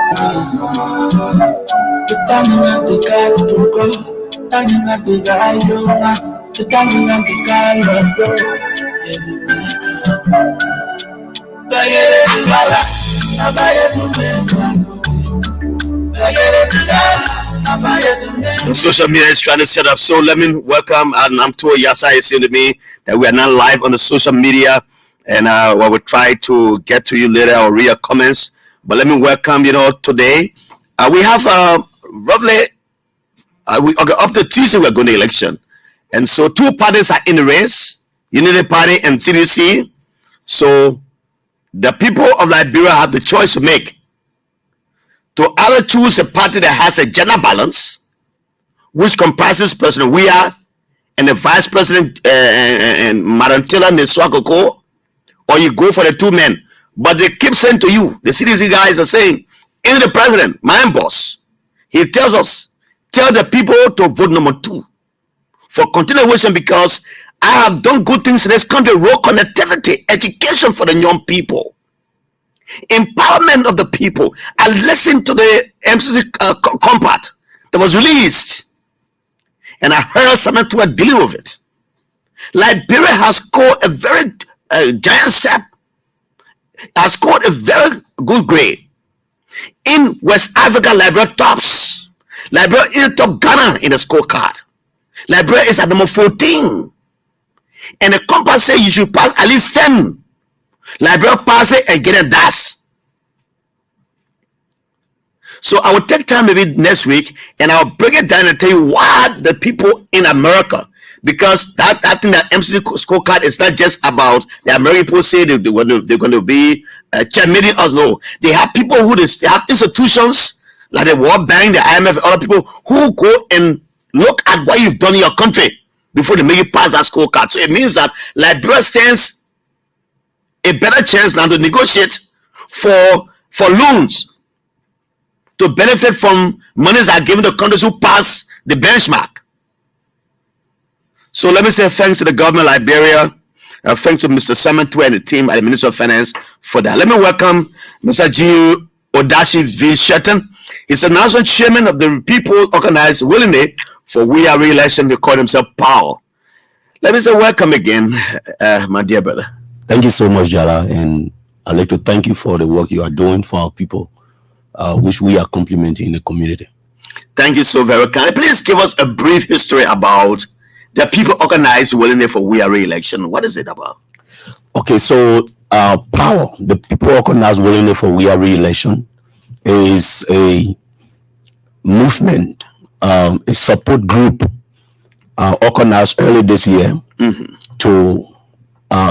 The social media is trying to set up, so let me welcome, and I'm told Yasa is saying to me that we are now live on the social media, and we will try to get to you later or read your comments. But let me welcome, today we have roughly up to Tuesday we're going to election, and so two parties are in the race, Unity Party and CDC. So the people of Liberia have the choice to make to either choose a party that has a gender balance, which comprises President Weah and the Vice President and Madam Taylor Neswakoko, or you go for the two men. But they keep saying to you, the CDC guys are saying, even the president, my boss, he tells us, tell the people to vote number 2 for continuation, because I have done good things in this country: road connectivity, education for the young people, empowerment of the people. I listened to the MCC compact that was released, and I heard someone to dealing with it. Liberia has scored a very giant step, has scored a very good grade. In West Africa, Liberia tops. Liberia is top Ghana in the scorecard. Liberia is at number 14. And the compass says you should pass at least 10. Liberia pass it and get a dash. So I will take time maybe next week, and I'll break it down and tell you why the people in America, because that thing, that MCC scorecard is not just about the American people say they're going to be cheerleading us. No, they have people they have institutions like the World Bank, the IMF, other people who go and look at what you've done in your country before they make you pass that scorecard. So it means that Liberia stands a better chance now to negotiate for loans to benefit from monies that are given to countries who pass the benchmark. So let me say thanks to the government of Liberia, thanks to Mr. Simon Tue and the team at the Ministry of Finance for that. Let me welcome Mr. G. Odashi V. Shetton. He's the national chairman of the People Organized Willingly for We Are Re-election. They call himself Power. Let me say welcome again, my dear brother. Thank you so much, Jallah, and I'd like to thank you for the work you are doing for our people, which we are complementing in the community. Thank you so very much. Please give us a brief history about the People Organized Willingly for We Are Re-election. What is it about? Okay, so Power, the People Organized Willingly for We Are Re-election, is a movement, a support group organized early this year to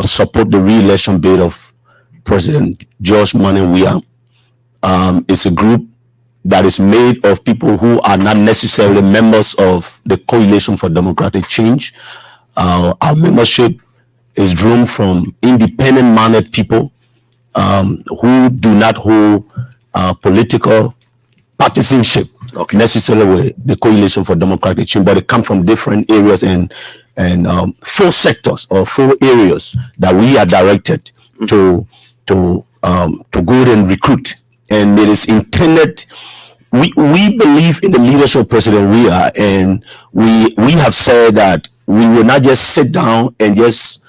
support the re-election bid of President George Manneh Weah. It's a group that is made of people who are not necessarily members of the Coalition for Democratic Change. Our membership is drawn from independent-minded people who do not hold political partisanship necessarily with the Coalition for Democratic Change, but they come from different areas and 4 sectors or 4 areas that we are directed to go and recruit. And it is intended. We believe in the leadership of President Weah, and we have said that we will not just sit down and just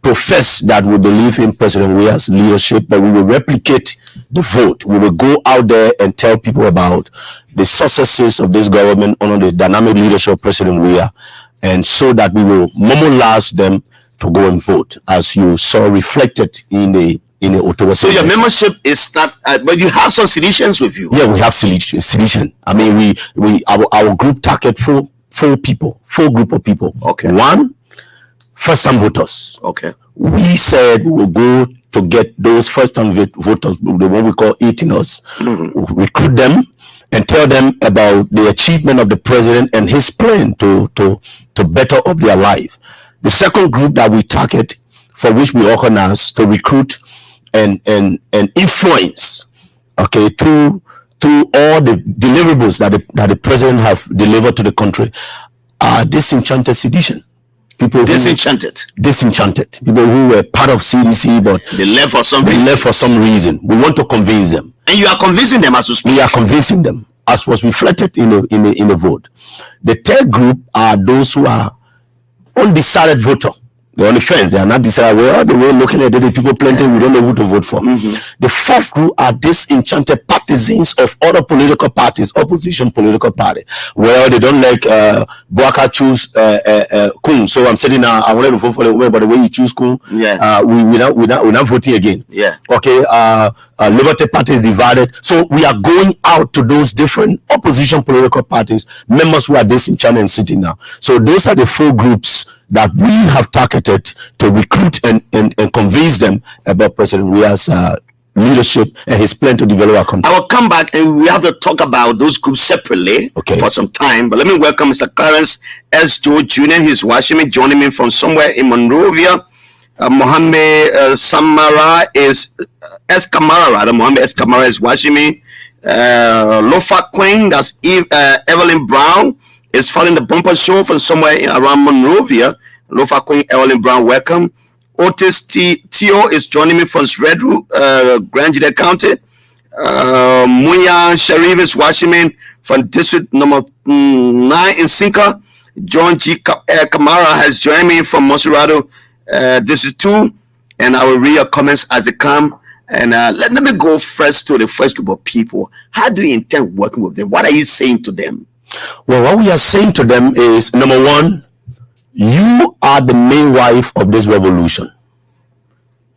profess that we believe in President Weah's leadership, but we will replicate the vote. We will go out there and tell people about the successes of this government under the dynamic leadership of President Weah, and so that we will mobilize them to go and vote, as you saw reflected in the Ottawa. So your membership is not, but you have some citizens with you. Yeah, we have citizen. I mean, our group target 4 group of people. Okay. 1, first-time voters. Okay. We said we will go to get those first-time voters, the one we call 18ers, recruit them and tell them about the achievement of the president and his plan to better up their life. The second group that we target, for which we organize to recruit and influence, okay, through all the deliverables that the president have delivered to the country, are disenchanted citizens. People disenchanted people who were part of CDC, but they left for some reason. We want to convince them. And you are convincing them as we speak. We are convincing them, as was reflected in the vote. The third group are those who are undecided voter. They're on the fence. They are not decided. We're all the way looking at the people plenty. We don't know who to vote for. The fourth group are disenchanted partisans of other political parties, opposition political party. Well, they don't like Boaka choose Kun. So I'm saying now I wanted to vote for the woman, but the way you choose Kun, we're not voting again. Yeah. Okay. Liberty Party is divided. So we are going out to those different opposition political parties, members who are disenchanted and sitting now. So those are the four groups that we have targeted to recruit and convince them about President Weah's leadership and his plan to develop our country. I will come back and we have to talk about those groups separately for some time. But let me welcome Mr. Clarence S. Joe Jr. He's watching me, joining me from somewhere in Monrovia. Mohammed Samara is Mohammed S. Kamara is watching me. Lofa Queen, that's Evelyn Brown, is following the bumper show from somewhere around Monrovia. Lofa Queen, Evelyn Brown, welcome. Otis Tio is joining me from Red Grand Juda County. Muya Sharif is watching me from District number 9 in Sinka. John G. Kamara has joined me from Monserrado District 2. And I will read your comments as they come. And let me go first to the first group of people. How do you intend working with them? What are you saying to them? Well, what we are saying to them is, number one, you are the main wife of this revolution.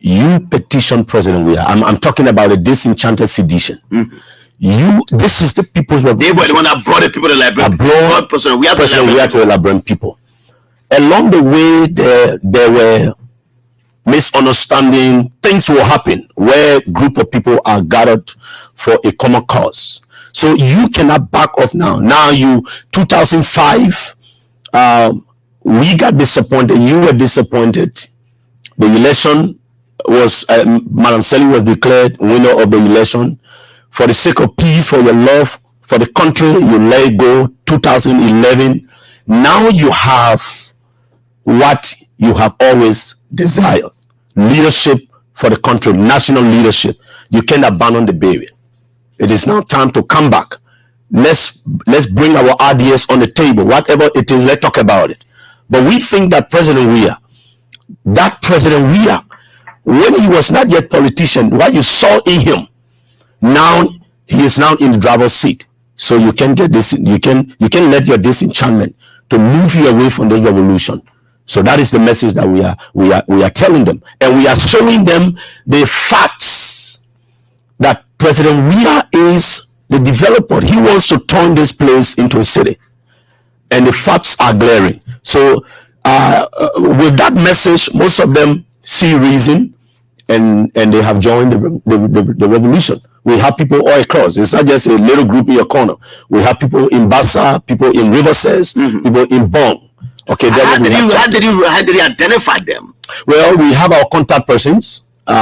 You petition President Weah. I'm talking about the disenchanted sedition. This is the people's revolution. They were the one that brought the people to the library. Brought President Weah to the Liberian people. Along the way, there were misunderstanding. Things will happen where a group of people are gathered for a common cause. So you cannot back off now. Now 2005, we got disappointed. You were disappointed. The election was, Madam Selly was declared winner of the election. For the sake of peace, for your love for the country, you let it go. 2011. Now you have what you have always desired. Leadership for the country, national leadership. You can't abandon the baby. It is now time to come back. Let's bring our ideas on the table. Whatever it is, let's talk about it. But we think that President Weah, when he was not yet politician, what you saw in him, now he is now in the driver's seat. So you can get this. You can let your disenchantment to move you away from this revolution. So that is the message that we are telling them, and we are showing them the facts that President Weah is the developer. He wants to turn this place into a city, and the facts are glaring. So with that message, most of them see reason, and they have joined the revolution. We have people all across. It's not just a little group in your corner. We have people in Bassa, people in Riverses, people in Bong. Okay, how did you identify them? Well, we have our contact persons. We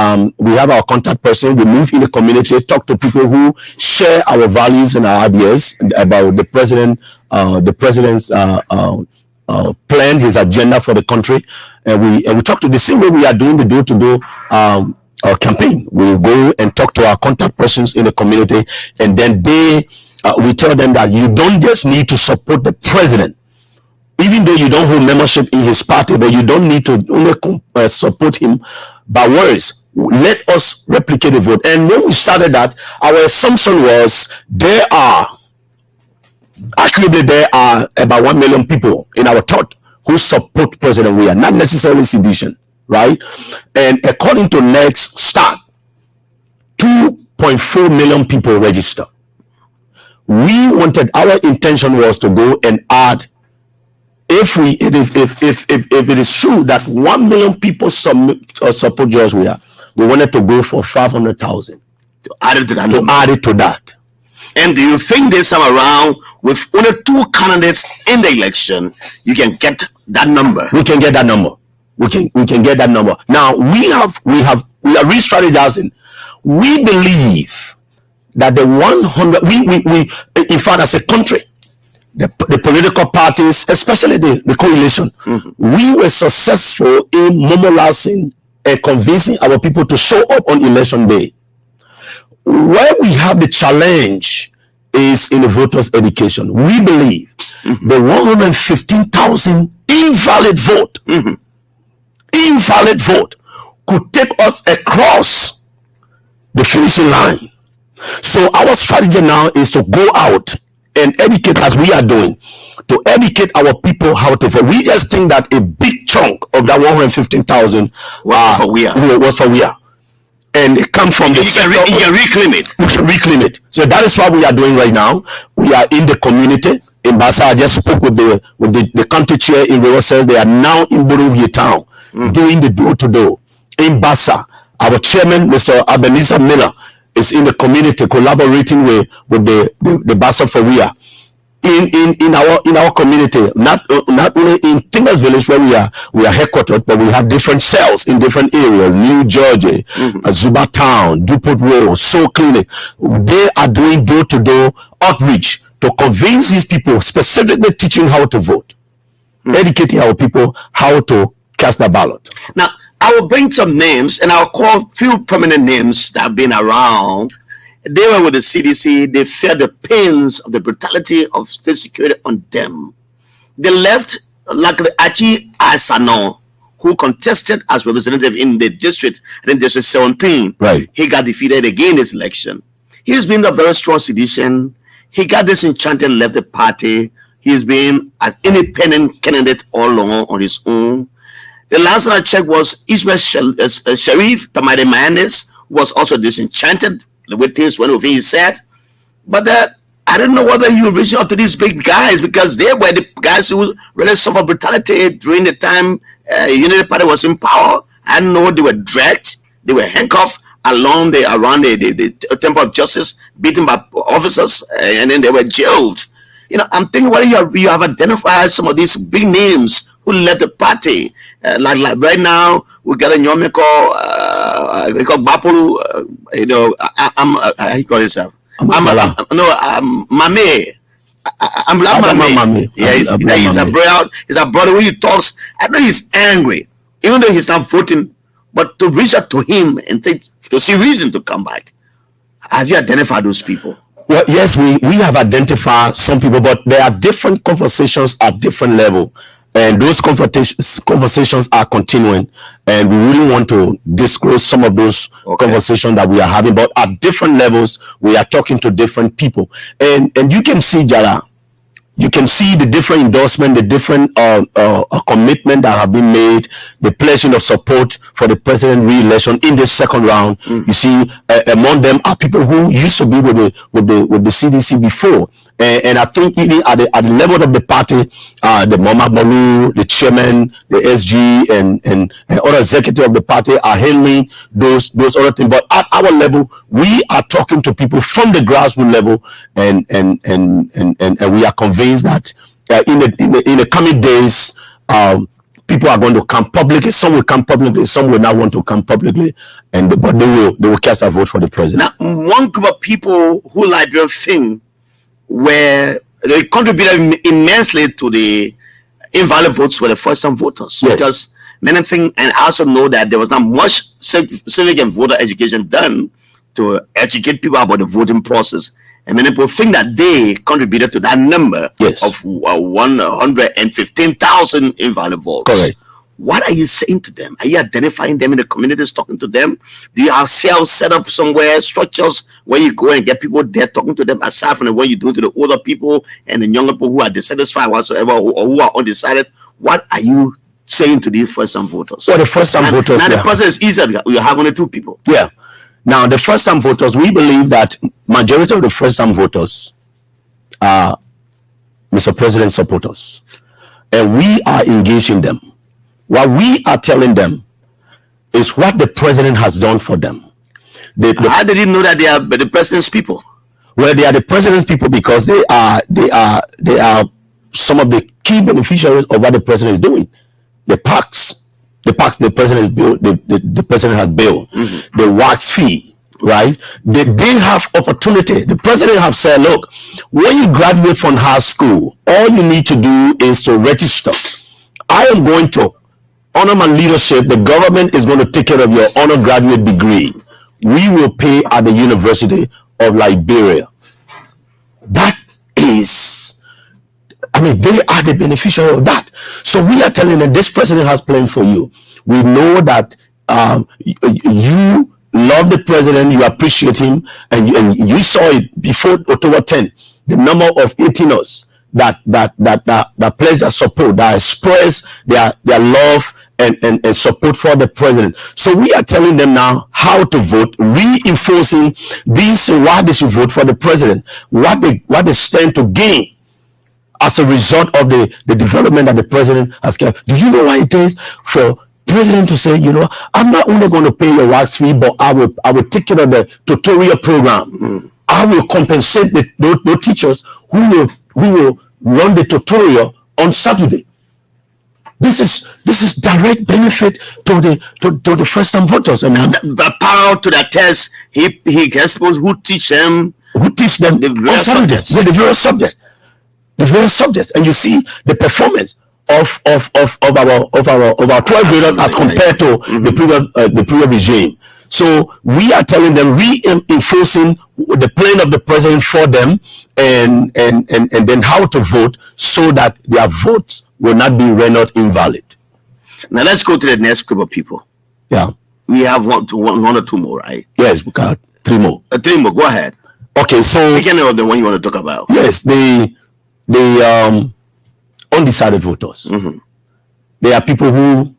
move in the community, talk to people who share our values and our ideas about the president's plan, his agenda for the country, and we talk to the same way we are doing the door-to-door campaign. We go and talk to our contact persons in the community, and then we tell them that you don't just need to support the president, even though you don't hold membership in his party, but you don't need to only support him by words. Let us replicate the vote. And when we started that, our assumption was there are about 1 million people in our thought who support President Weah, not necessarily sedition, right? And according to Next Start, 2.4 million people register. Our intention was to go and add, if it is true that 1 million people support George Weah, we wanted to go for 500,000 to add it to that. And do you think this time around, with only 2 candidates in the election, you can get that number? We can get that number. We can get that number. Now we are re-strategizing. We believe that the 100. We in fact, as a country, the political parties, especially the coalition, we were successful in mobilizing and convincing our people to show up on election day. where we have the challenge is in the voters' education. We believe the 115,000 invalid vote, invalid vote could take us across the finishing line. So our strategy now is to go out and educate, as we are doing, to educate our people how to vote. We just think that a big chunk of that 115,000 was for we are. And it comes from the sector. You can reclaim it. We can reclaim it. So that is what we are doing right now. We are in the community. In Bassa, I just spoke with the county chair in River Says they are now in Borovia town doing the door to door. In Bassa, our chairman, Mr. Ebenezer Miller, is in the community collaborating with the Bassa for we are. In our community, not only in Tingers Village where we are headquartered, but we have different cells in different areas, New Georgia, Zuba Town, Dupont Road, Soul Clinic. They are doing door-to-door outreach to convince these people, specifically teaching how to vote, educating our people how to cast a ballot. Now, I will bring some names and I'll call few prominent names that have been around. They were with the CDC. They felt the pains of the brutality of state security on them. They left like the Achi Asano, who contested as representative in the district, in District 17. Right. He got defeated again in this election. He's been a very strong sedition. He got disenchanted, left the party. He's been an independent candidate all along on his own. The last one I checked was Ismail Sharif Tamade Mayanes, who was also disenchanted with things when he said. But I don't know whether you reach out to these big guys, because they were the guys who really suffered brutality during the time Unity Party was in power. I know they were dragged, they were handcuffed around the Temple of Justice, beaten by officers, and then they were jailed. You know, I'm thinking whether you have identified some of these big names who left the party. Like right now, we got a Nyome called Bapolu. You know, how you call yourself? Mame. I'm like Mame. Yeah, he's a brother. He's a brother. When he talks, I know he's angry, even though he's not voting. But to reach out to him and to see reason to come back. Have you identified those people? Well, yes, we have identified some people, but there are different conversations at different level, and those conversations are continuing, and we really want to disclose some of those conversations that we are having. But at different levels, we are talking to different people, and you can see, Jallah, you can see the different endorsement, the different commitment that have been made, the pledging of support for the president re-election in the second round. You see, among them are people who used to be with the CDC before, and I think even at the level of the party, the Mama Balu, the chairman, the SG, and other executive of the party are handling those other things. But at our level, we are talking to people from the grassroots level, and we are convinced that in the coming days, people are going to come publicly. Some will come publicly, some will not want to come publicly, but they will cast a vote for the president. Now, one group of people who like your thing, where they contributed immensely to the invalid votes were the first-time voters. Yes. Because many things, and I also know that there was not much civic and voter education done to educate people about the voting process. And many people think that they contributed to that number of 115,000 invalid votes. Correct. What are you saying to them? Are you identifying them in the communities, talking to them? Do you have cells set up somewhere, structures where you go and get people there talking to them, aside from what you do to the older people and the younger people who are dissatisfied whatsoever, or who are undecided? What are you saying to these first-time voters? Well, the first-time voters... Now the process is easier. You have only two people. Yeah. Now, the first-time voters, we believe that majority of the first-time voters are Mr. President supporters. And we are engaging them. What we are telling them is what the president has done for them. How did you know that they are the president's people? Well, they are the president's people because they are some of the key beneficiaries of what the president is doing. The parks the president is built, the president has built, the wax fee, right? They have opportunity. The president have said, look, when you graduate from high school, all you need to do is to register. I am going to honor my leadership. The government is going to take care of your honor graduate degree. we will pay at the University of Liberia. That is, I mean, they are the beneficiary of that. So we are telling them, this president has planned for you. We know that you love the president, you appreciate him, and you saw it before October 10, the number of 18ers that pledged their support, that express their love and support for the president. So we are telling them now how to vote, reinforcing this, why they should vote for the president, what they stand to gain as a result of the development that the president has kept. Do you know why it is for president to say, you know, I'm not only going to pay your wax fee, but I will take care of the tutorial program. I will compensate the teachers who will run the tutorial on Saturday. This is direct benefit to the first time voters. I mean, the power to the test. He expose who teach them the various subjects. With the various subjects. The various subjects, and you see the performance of our 12 graders as compared to the previous regime. So we are telling them, reinforcing the plan of the president for them, and then how to vote so that their votes will not be rendered invalid. Now let's go to the next group of people. Yeah, we have one or two more, right? Yes, we got three more. Three more. Go ahead. Okay, so beginning of the one you want to talk about. Yes, the undecided voters. There are people who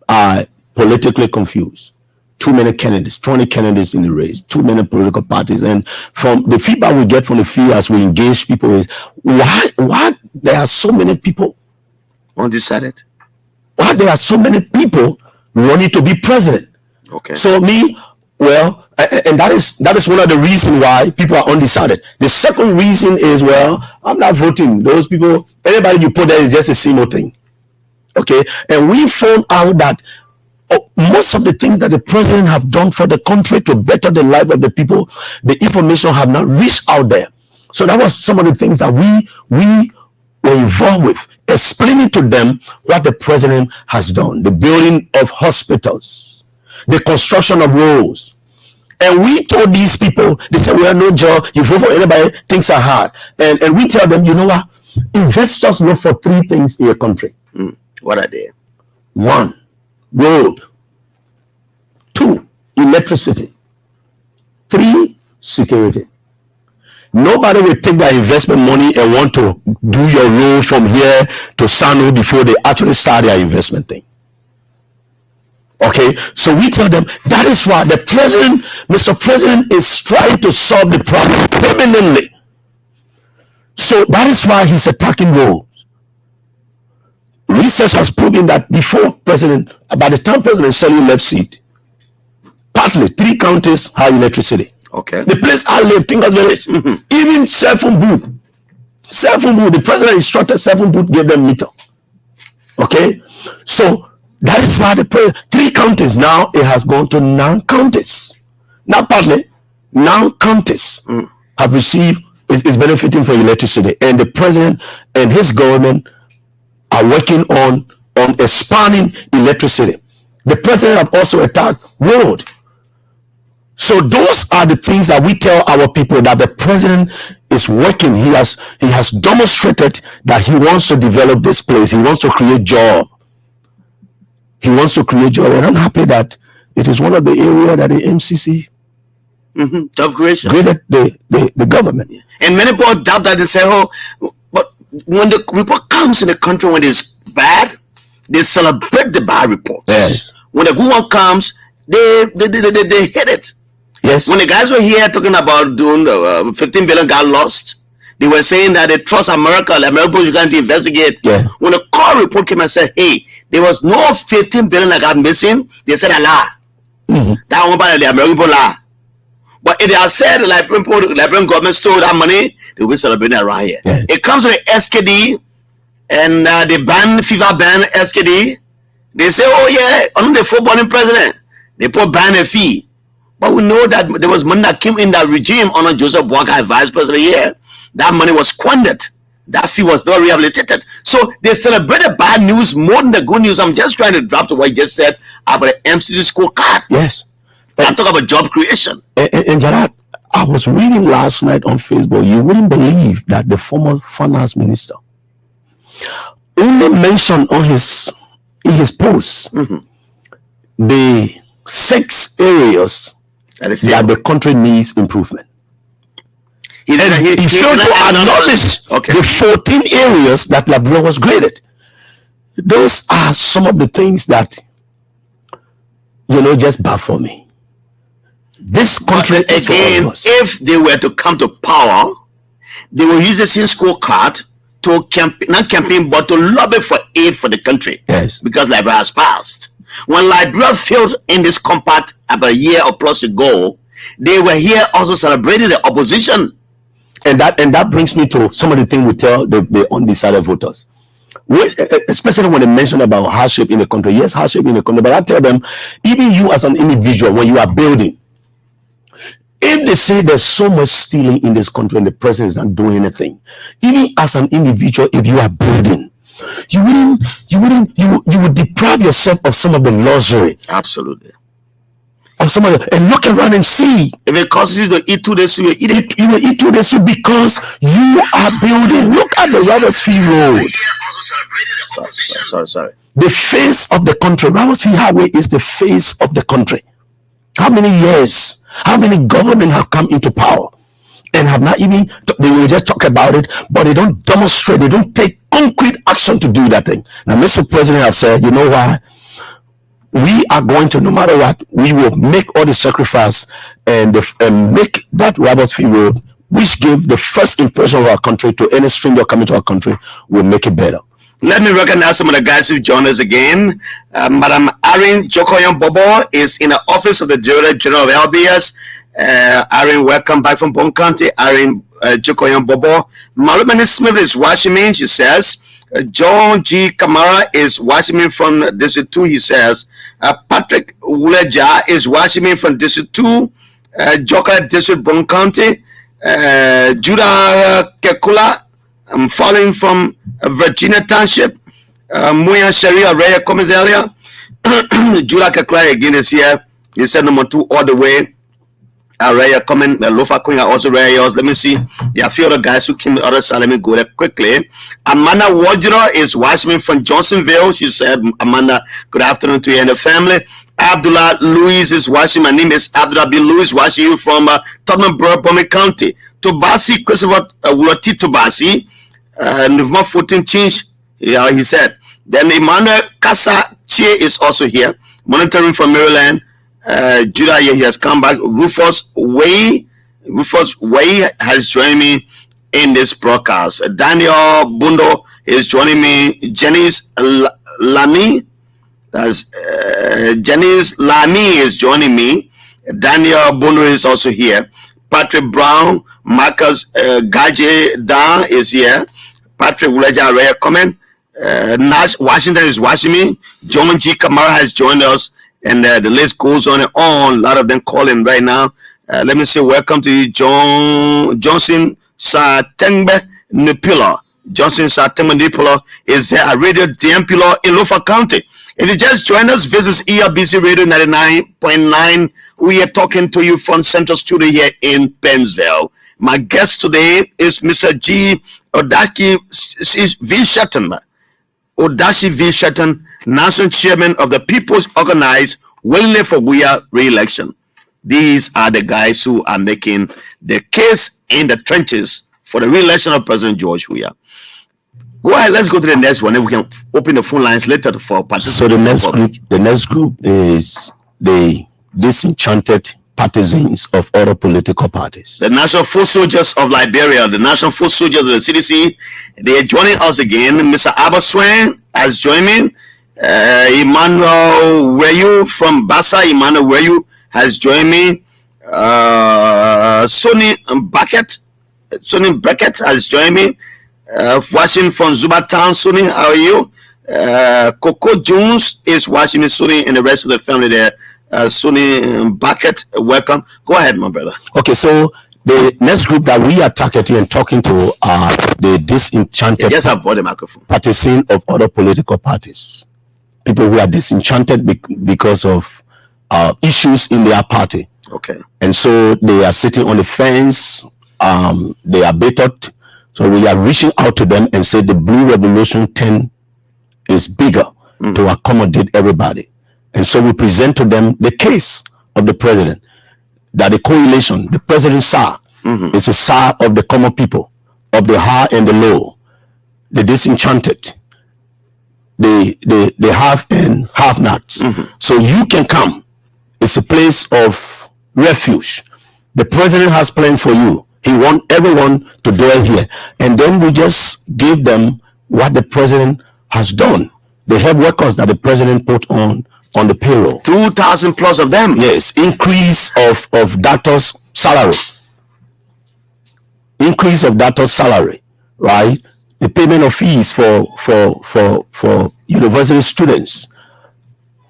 are politically confused. Too many candidates, 20 candidates in the race, too many political parties. And from the feedback we get from the field as we engage people is, why there are so many people undecided? Why there are so many people running to be president? Okay. So well, and that is one of the reasons why people are undecided. The second reason is, well, I'm not voting. Those people, anybody you put there is just a single thing. Okay. And we found out that most of the things that the president have done for the country to better the life of the people, the information have not reached out there. So that was some of the things that we were involved with, explaining to them what the president has done, the building of hospitals, the construction of roads. And we told these people, they said, well, no job, you vote for anybody, things are hard. And we tell them, you know what? Investors look for three things in your country. What are they? 1, road. 2, electricity. 3, security. Nobody will take their investment money and want to do your road from here to Sano before they actually start their investment thing. Okay, so we tell them that is why the president, Mr. President, is trying to solve the problem permanently. So that is why he's attacking roads. Research has proven that by the time President Sally left seat, partly 3 counties have electricity. Okay. The place I live, Tinker's Village, even cell phone booth, the president instructed cell phone booth, gave them meter. Okay, so that is why 3 counties, now it has gone to 9 counties. Now partly 9 counties have received, is benefiting from electricity, and the president and his government are working on expanding electricity. The president have also attacked road. So those are the things that we tell our people, that the president is working. He has demonstrated that he wants to develop this place. He wants to create job. And I'm happy that it is one of the areas that the MCC job creation graded the government. And many people doubt that. They say, oh, but when the report comes in the country when it's bad, they celebrate the bad reports. Yes. When the good one comes, they hit it. Yes. When the guys were here talking about doing 15 billion got lost, they were saying that they trust America. America is going to investigate. Yeah. When the core report came and said, hey, there was no 15 billion that got missing, they said a lie. That one by the American people lie. But if they have said the Liberian government stole that money, they will be celebrating around here. Yeah. It comes with the SKD, and they FIFA ban SKD. They say, oh yeah, under the footballing president, they put ban a fee. But we know that there was money that came in that regime under Joseph Boakai, vice president here. That money was squandered. That fee was not rehabilitated. So they celebrated bad news more than the good news. I'm just trying to drop to what you just said about the MCC scorecard. Yes. I'm talking about job creation. And Gerard, I was reading last night on Facebook. You wouldn't believe that the former finance minister only mentioned in his post the 6 areas that the country needs improvement. He failed to acknowledge the 14 areas that Liberia was graded. Those are some of the things that, just baffle me. This country is again, if they were to come to power, they will use the same scorecard to not campaign, but to lobby for aid for the country. Yes. Because Liberia has passed. When Liberia failed in this compact about a year or plus ago, they were here also celebrating the opposition. And that brings me to some of the things we tell the undecided voters. Especially when they mention about hardship in the country. Yes, hardship in the country. But I tell them, even you as an individual, when you are building, if they say there's so much stealing in this country and the president is not doing anything, even as an individual, if you are building, you would deprive yourself of some of the luxury. Absolutely. Of some of the, and look around and see. If it causes you to eat 2 days, you eat it. You will eat 2 days because you are building. Look at the Robertsfield Road. Sorry. The face of the country. Robertsfield Highway is the face of the country. How many years? How many government have come into power and have not even, they will just talk about it, but they don't demonstrate, they don't take concrete action to do that thing. Now, Mr. President have said, you know why? We are going to, no matter what, we will make all the sacrifice and make that Robertsfield Road, which gave the first impression of our country to any stranger coming to our country, will make it better. Let me recognize some of the guys who joined us again. Madam Irene Jokoyan Bobo is in the office of the Director General of LBS. Irene, welcome back from Bon County. Irene Jokoyan Bobo. Marumani Smith is watching me, she says. John G. Kamara is watching me from District 2, he says. Patrick Wuleja is watching me from District 2, Joka District, Bon County. Judah Kekula, I'm following from Virginia Township. Muya Sharia Raya comments earlier. Judah Kekula again is here. He said number 2 all the way. Raya comment. Lofa Queen are also Raya yours. Let me see. There are a few other guys who came the other side. Let me go there quickly. Amanda Wajra is watching me from Johnsonville. She said, Amanda, good afternoon to you and the family. Abdullah Louis is watching. My name is Abdullah B. Louis, watching you from Tottenham Borough, County. Tobasi, Christopher Wulati Tobasi, November 14 change, he said. Then Emmanuel Kasa Chie is also here, monitoring from Maryland. Judah, he has come back. Rufus Way has joined me in this broadcast. Daniel Bundo is joining me. Janice Lami, Janice Lami is joining me. Daniel Bundo is also here. Patrick Brown, Marcus Gaje Dan is here. Patrick Wuleja Raya comment. Nash Washington is watching me. John G. Kamara has joined us. And the list goes on and on. A lot of them calling right now. Let me say welcome to you, Johnson Satengbe Nipula. Johnson Satengbe Nipula is there at Radio Diampula in Lofa County. If you just joined us, visit ERBC Radio 99.9. We are talking to you from Central Studio here in Pennsville. My guest today is Mr. G. Odashi V. Shetton. Odashi V. Shetton, National Chairman of the People's Organized Willingly for Weah re-election. These are the guys who are making the case in the trenches for the re-election of President George Weah. Go ahead, let's go to the next one, and we can open the phone lines later for participants. So the next group is the disenchanted partisans of other political parties. The National Foot Soldiers of Liberia, the National Foot Soldiers of the CDC, they are joining us again. Mr. Abaswan has joined me. Emmanuel Weyu from Bassa, Emmanuel Weyu has joined me. Sonny Beckett has joined me. Watching from Zubatown, Sonny, how are you? Coco Jones is watching me, Sonny, and the rest of the family there. Sonny Beckett, welcome. Go ahead, my brother. Okay, so the next group that we are targeting and talking to are the disenchanted Yes, I've bought the microphone. Partisans of other political parties. People who are disenchanted because of issues in their party. Okay. And so they are sitting on the fence. They are bitter. So we are reaching out to them and say the Blue Revolution 10 is bigger to accommodate everybody. And so we present to them the case of the president, that the coalition, the president's side, is a side of the common people, of the high and the low, the disenchanted, the have and have nots. So you can come. It's a place of refuge. The president has planned for you. He wants everyone to dwell here. And then we just give them what the president has done. They have workers that the president put on the payroll. 2,000 plus of them. Yes, increase of doctors' salary. Increase of doctors' salary, right? The payment of fees for university students.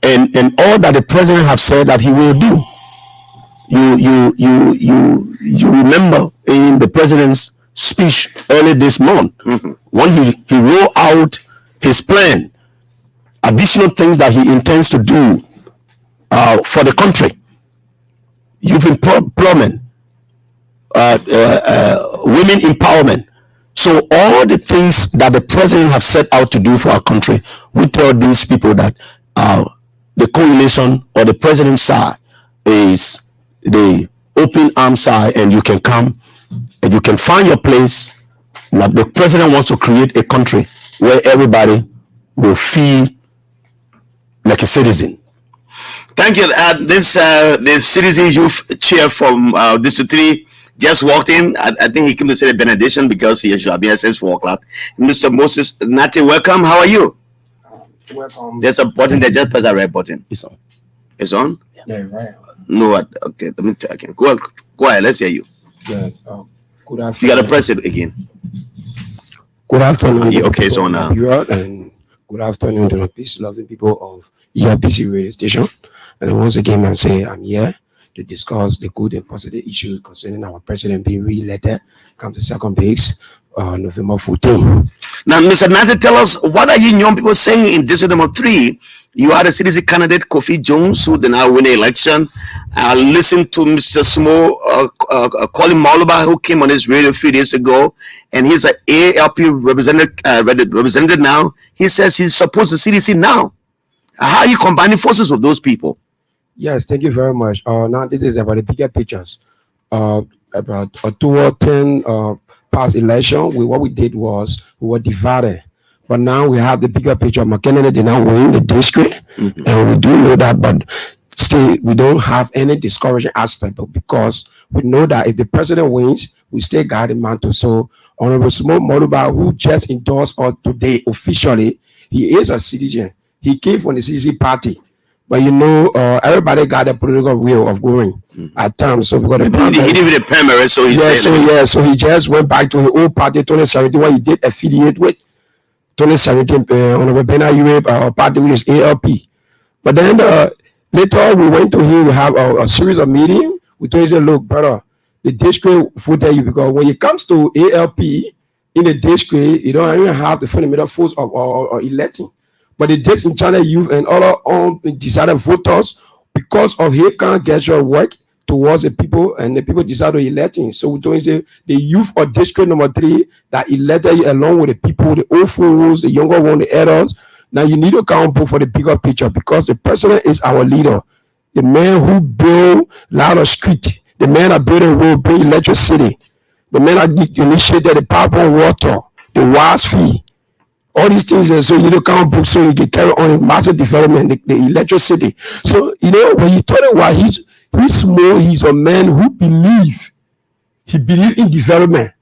And all that the president have said that he will do. You remember in the president's speech early this month, when he rolled out his plan, additional things that he intends to do for the country. Youth employment, women empowerment. So all the things that the president have set out to do for our country, we tell these people that the coalition or the president's side is the open arm side, and you can come and you can find your place. Now, the president wants to create a country where everybody will feel like a citizen. Thank you. The citizen youth chair from District 3 just walked in. I think he came to say the benediction because he should be at 4 o'clock. Mr. Moses Nati, welcome. How are you? Welcome. There's a button that just press that red button. It's on. It's on? Yeah, right. No, okay. Let me try again. Go ahead. Let's hear you. Yeah. Good afternoon. You gotta press it again. Good afternoon. Yeah, okay, it's on now. And good afternoon to the peace-loving people of ERPC radio station. And once again, I'm here to discuss the good and positive issues concerning our president being re-elected. Come to second base, November 14. Now, Mr. Nati, tell us, what are you young people saying in district number 3? You had a citizen candidate, Kofi Jones, who did not win the election. Listen to Mr. Smo, Colin Maluba, who came on his radio a few days ago, and he's an ALP representative now. He says he's supposed to CDC now. How are you combining forces with those people? Yes, thank you very much. Now this is about the bigger pictures. About 2010 past election, what we did was we were divided. But now we have the bigger picture. McKinney did not win the district, and we do know that, but still we don't have any discouraging aspect, but because we know that if the president wins, we still got the mantle. So Honorable Smo Moluba, who just endorsed us today officially, he is a citizen. He came from the CDC party. But you know, everybody got a political will of going at times. So we got he didn't even the primary, so he so he just went back to his old party 2017, what he did affiliate with 2017 Honorable Bena Europe party with his ALP. But then later we went to him, we have a series of meetings. We told him, look, brother, the district voted you, because when it comes to ALP in the district, you don't even have the fundamental force of electing. But the disenchanted youth and other undecided voters, because of he can't get your work towards the people, and the people decide to elect him. So we don't say the youth of district number 3 that elected you along with the people, the old fools, the younger one, the adults. Now you need to count for the bigger picture, because the president is our leader, the man who built a lot of street, the man that built a road, built electricity, the man that initiated the pipe on water, the WAS fee. All these things, so you need to count books so you can carry on a massive development, the electricity. So, you know, when you talk about he's small, he's a man who believes in development.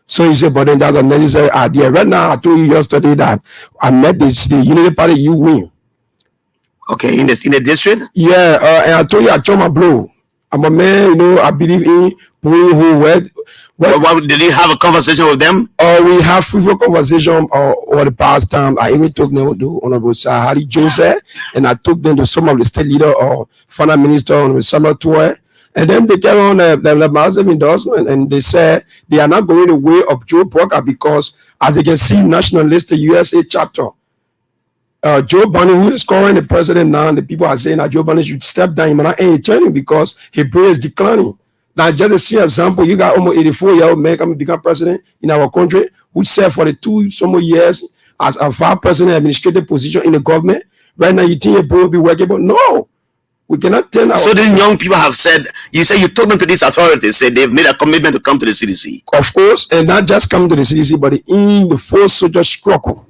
So he said, but then that's a necessary idea. Right now, I told you yesterday that I met the Unity Party, you win. Okay, in the district? Yeah, and I told you I chose my blow. I'm a man, you know, I believe in pulling who word. Well, did you have a conversation with them? We have fruitful conversation over the past time. I even took them to Honorable Sahari Joseph, and I took them to some of the state leader or finance minister on the summer tour. And then they tell on the massive endorsement, and they said they are not going the way of Joe Parker, because as they can see, national list, the USA chapter, Joe Biden, who is currently the president now, and the people are saying that Joe Biden should step down. He might not end returning because his brain is declining. Now, just to see an example, you got almost 84-year-old man coming to become president in our country who served for the 2 some more years as a vice president administrative position in the government. Right now, you think your brain will be workable? No. We cannot tell our. So these young people have said, you say you told them to these authorities, say they've made a commitment to come to the CDC. Of course, and not just come to the CDC, but in the full soldier struggle.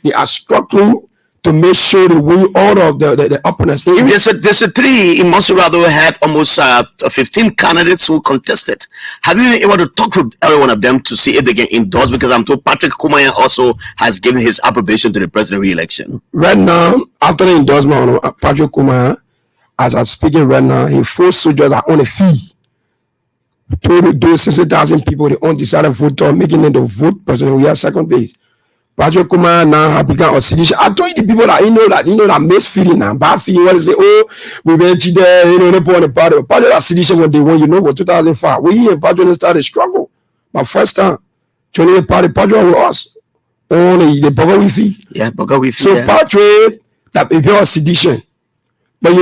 They are struggling to make sure they win all of the opponents. There's a 3 in Monserrado had almost 15 candidates who contested. Have you been able to talk to every one of them to see if they can endorse? Because I'm told Patrick Kumaya also has given his approbation to the president re-election. Right now, after the endorsement of Patrick Kumaya, as I'm speaking right now, his 4 soldiers are on a fee. To those 60,000 people, they undecided voter, making them the vote president. We are second base. Patrick Kumar now have become a sedition. I told you the people that that mixed feeling and bad feeling when they say, oh, we went to there, they put on the party. Patrick are sedition when they won, for 2005. We in Patrick started struggle. My first time joining the party, Patrick with us. Only the Bugger Wi-Fi. Yeah, Bugger Wi-Fi. So Patrick that became a sedition. But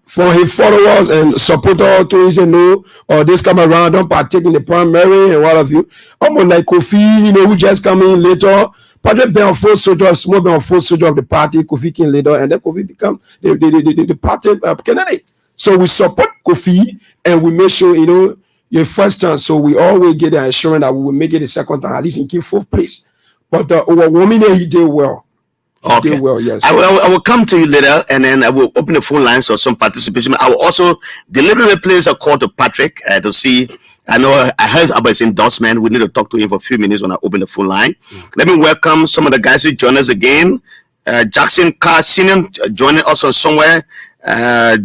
for his followers and supporters to say no, or this come around, don't partake in the primary and what have you. Almost like Kofi, who just come in later. Patrick been a full soldier, small been a full soldier of the party. Kofi came later, and then Kofi become the party candidate. So we support Kofi, and we make sure your first time. So we always get the assurance that we will make it the second time, at least in keep 4th place. But the overwhelming he did well. Okay. Well, yes. I will come to you later, and then I will open the phone lines for some participation. I will also deliberately place a call to Patrick to see. I know I heard about his endorsement. We need to talk to him for a few minutes when I open the phone line. Let me welcome some of the guys who join us again. Jackson Carr Senior joining us from somewhere. Sam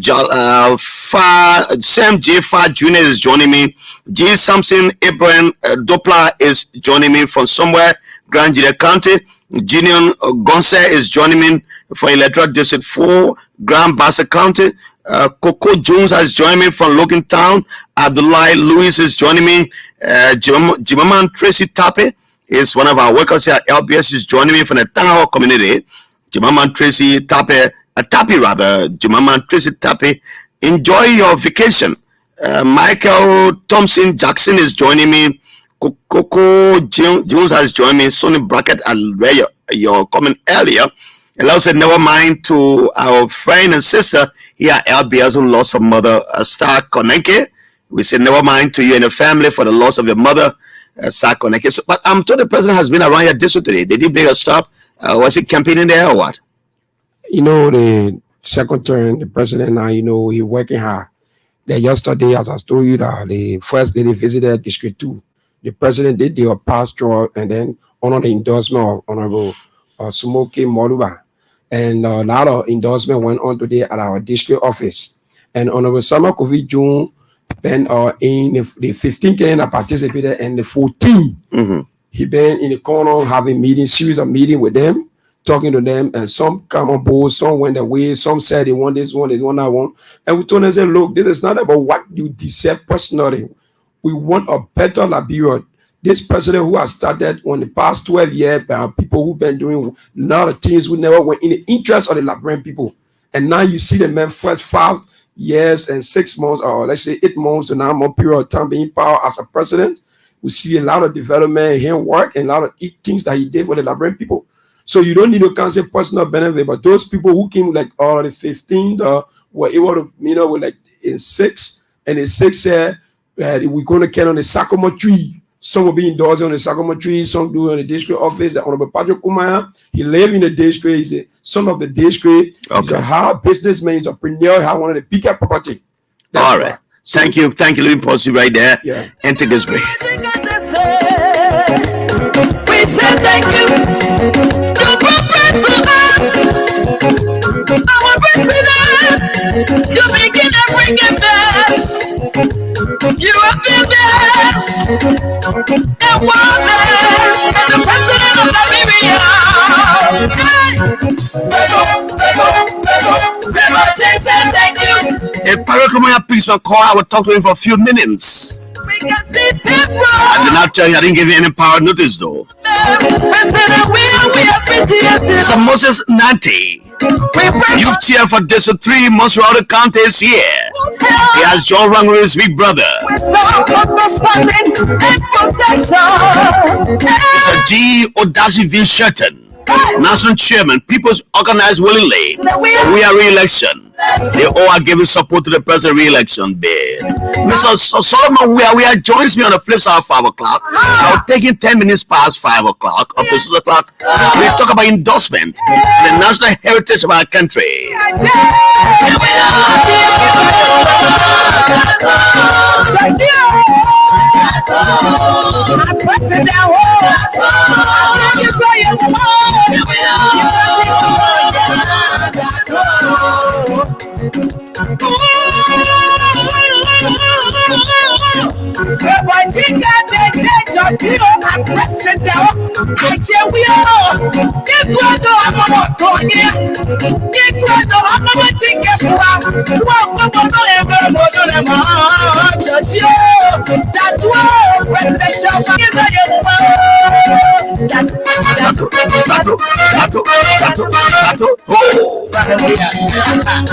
J. Farr Jr. is joining me. G. Samson Abraham Doppler is joining me from somewhere. Grand Judea County. Gideon Gonce is joining me from Electoral District 4, Grand Bassa County. Coco Jones is joining me from Logan Town. Abdullah Lewis is joining me. Jimaman Tracy Tape is one of our workers here at LBS. Is joining me from the Town Hall community. Jimaman Tracy Tape, Jimaman Tracy Tape. Enjoy your vacation. Michael Thompson Jackson is joining me. Coco Jones has joined me. Sonny Brackett, I read your comment earlier. And I said, never mind to our friend and sister here at LBS who lost her mother, Star Konenke. We say, never mind to you and your family for the loss of your mother, Star Konenke. So, but I'm told the president has been around your district today. Did he make a stop? Was he campaigning there or what? The second term, the president now, he working hard. That yesterday, as I told you, that the first day they visited District 2. The president did their pastoral and then honor the endorsement of Honorable Sumoke Moluba. And a lot of endorsement went on today at our district office. And Honorable Sama Kofi June been in the 15 Canadian participated and the 14. Mm-hmm. He been in the corner having series of meetings with them, talking to them, and some come on board, some went away, some said they want this one, they want that one. And we told them, say, look, this is not about what you deserve personally. We want a better Liberia. This president who has started on the past 12 years by people who've been doing a lot of things who never went in the interest of the Liberian people. And now you see the man first 5 years and 6 months, or let's say 8 months to 9 month period of time being in power as a president. We see a lot of development, him work, and a lot of things that he did for the Liberian people. So you don't need to consider personal benefit, but those people who came like all the 15 were able to, with like in 6 and in 6 years. We're going to get on the sycamore tree. Some will be endorsing on the sycamore tree, some do on the district office. The Honorable Patrick Kumaya, he lives in the district. He's a son of the district. Okay. He's a hard businessman. He's a entrepreneur. He has one of the bigger property. That's all right. So, thank you. Let me pause you right there. Yeah. And take this break. We say thank you. You prepare to us. Our president, you begin everything best. You are the best and wonders, and the president of Liberia. Thank you. If Patrick Kumaya picks my call, I will talk to him for a few minutes. We can see this I did not tell you, I didn't give you any power notice though. President, we appreciate you. Mr. Moses Nante, youth chair for District 3, Montreal County is here. He has John Rangway's big brother. Understanding and protection. Mr. G. Odaji V. Shelton, National Chairman, People's Organized Willingly, we are re-election. They all are giving support to the present re-election bid. Mr. Solomon we joins me on the flip side of 5 o'clock. I'll take it 10 minutes past 5 o'clock up to 6 o'clock. We talk about endorsement and the national heritage of our country.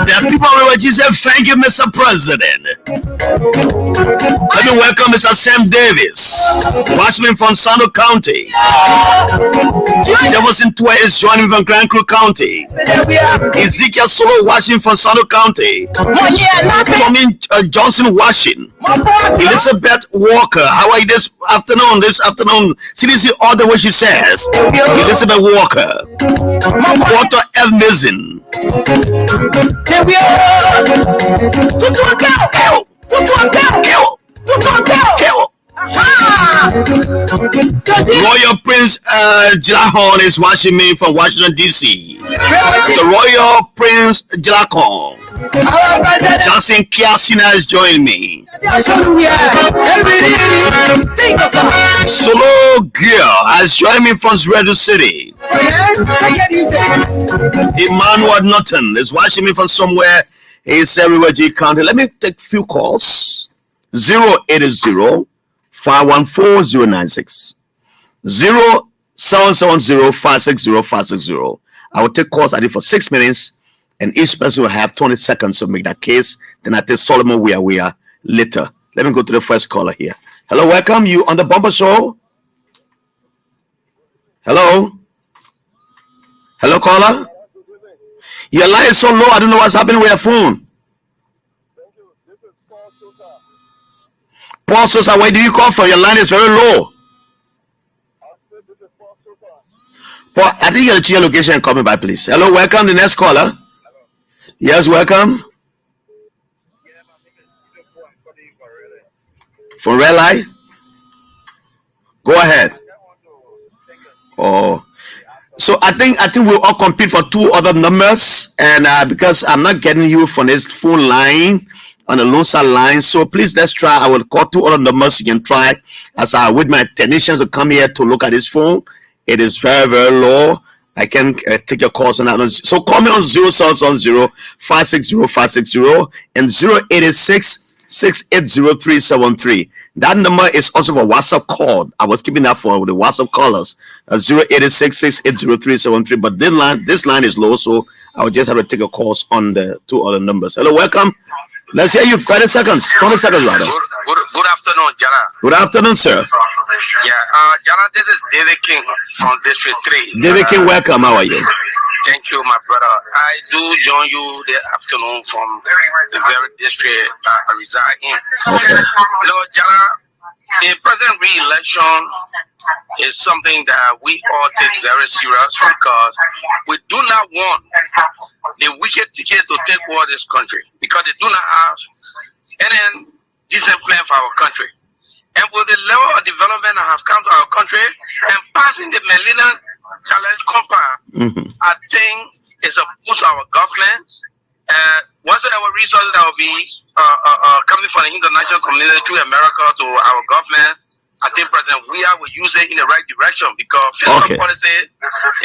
There are people who just say, thank you, Mr. President. Let me welcome Mr. Sam Davis, watchman from Sando County. Jefferson Tue is joining from Grand Creek County. Ezekiel Solo watching from Sando County. Tommy Johnson watching. Elizabeth Walker, how are you this afternoon? CDC all the way she says. Elizabeth Walker. Walter F. Mason. Royal Prince Jilahon is watching me from Washington D.C. So Royal Prince Jilahon. Johnson Kiasina is joining me. Solo Girl has joined me from Radio City. Emmanuel Norton is watching me from somewhere in Everywhere G County. Let me take a few calls. 080-514-096. 0770-560-560. I will take calls. I did for 6 minutes, and each person will have 20 seconds to make that case. Then I take Solomon we are later. Let me go to the first caller here. Hello, welcome. You on the Bumper Show? Hello? Hello, caller? Your line is so low, I don't know what's happening with your phone. Paul Sosa, where do you call from? Your line is very low. Paul, I think you're to your location and call me back, please. Hello, welcome. The next caller. Yes, welcome. From Red Eye? Go ahead. Oh. So I think we'll all compete for 2 other numbers, and because I'm not getting you from this phone line on the Lone Star line, so please let's try. I will call 2 other numbers. You can try as I with my technicians to come here to look at this phone. It is very, very low. I can take your calls on that. So call me on 0770-560-560 and 086-680-373. That number is also for WhatsApp call. I was keeping that for the WhatsApp callers. 086-680-373. But this line is low, so I will just have to take your calls on the 2 other numbers. Hello, welcome. Let's hear you. 20 seconds. 20 seconds, rather. Good afternoon, Jara. Good afternoon, sir. Yeah, Jara, this is David King from District 3. David King, welcome. How are you? Thank you, my brother. I do join you this afternoon from the very district I reside in. Okay. Jara, the president re-election is something that we all take very serious because we do not want the wicked ticket to take over this country because they do not have any decent plan for our country. And with the level of development that have come to our country and passing the Millennium Challenge Compact, I think it's a boost to our government. Whatsoever resources that will be coming from the international community through America to our government, I think President Weah will use it in the right direction because fiscal policy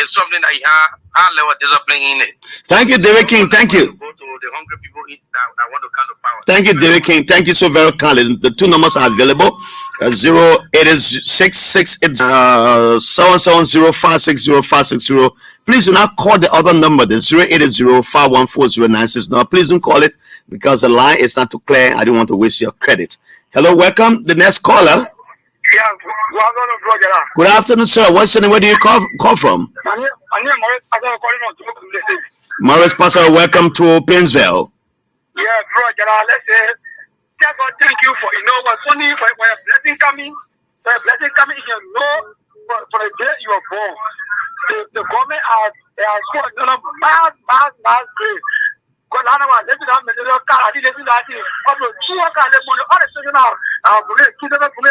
is something that he has high level discipline in it. Thank you, David King. Thank you. Go to the hungry people that want to come to power. Thank you, David King. Thank you so very kindly. The two numbers are available. 0806670560560. Please do not call the other number, the 080514096. No, please don't call it because the line is not too clear. I don't want to waste your credit. Hello, welcome. The next caller. Yeah, Good afternoon, sir. What's your name? Where do you call from? Morris Pastor, welcome to Painesville. Yeah, bro, let's say, God, thank you for, what's funny, for a blessing coming, in your for the day you were born. The government has scored another mass grade. Because I know let's have a little car, I didn't do that. Of the 2 car, let's put the other station out. I'll put it to the after I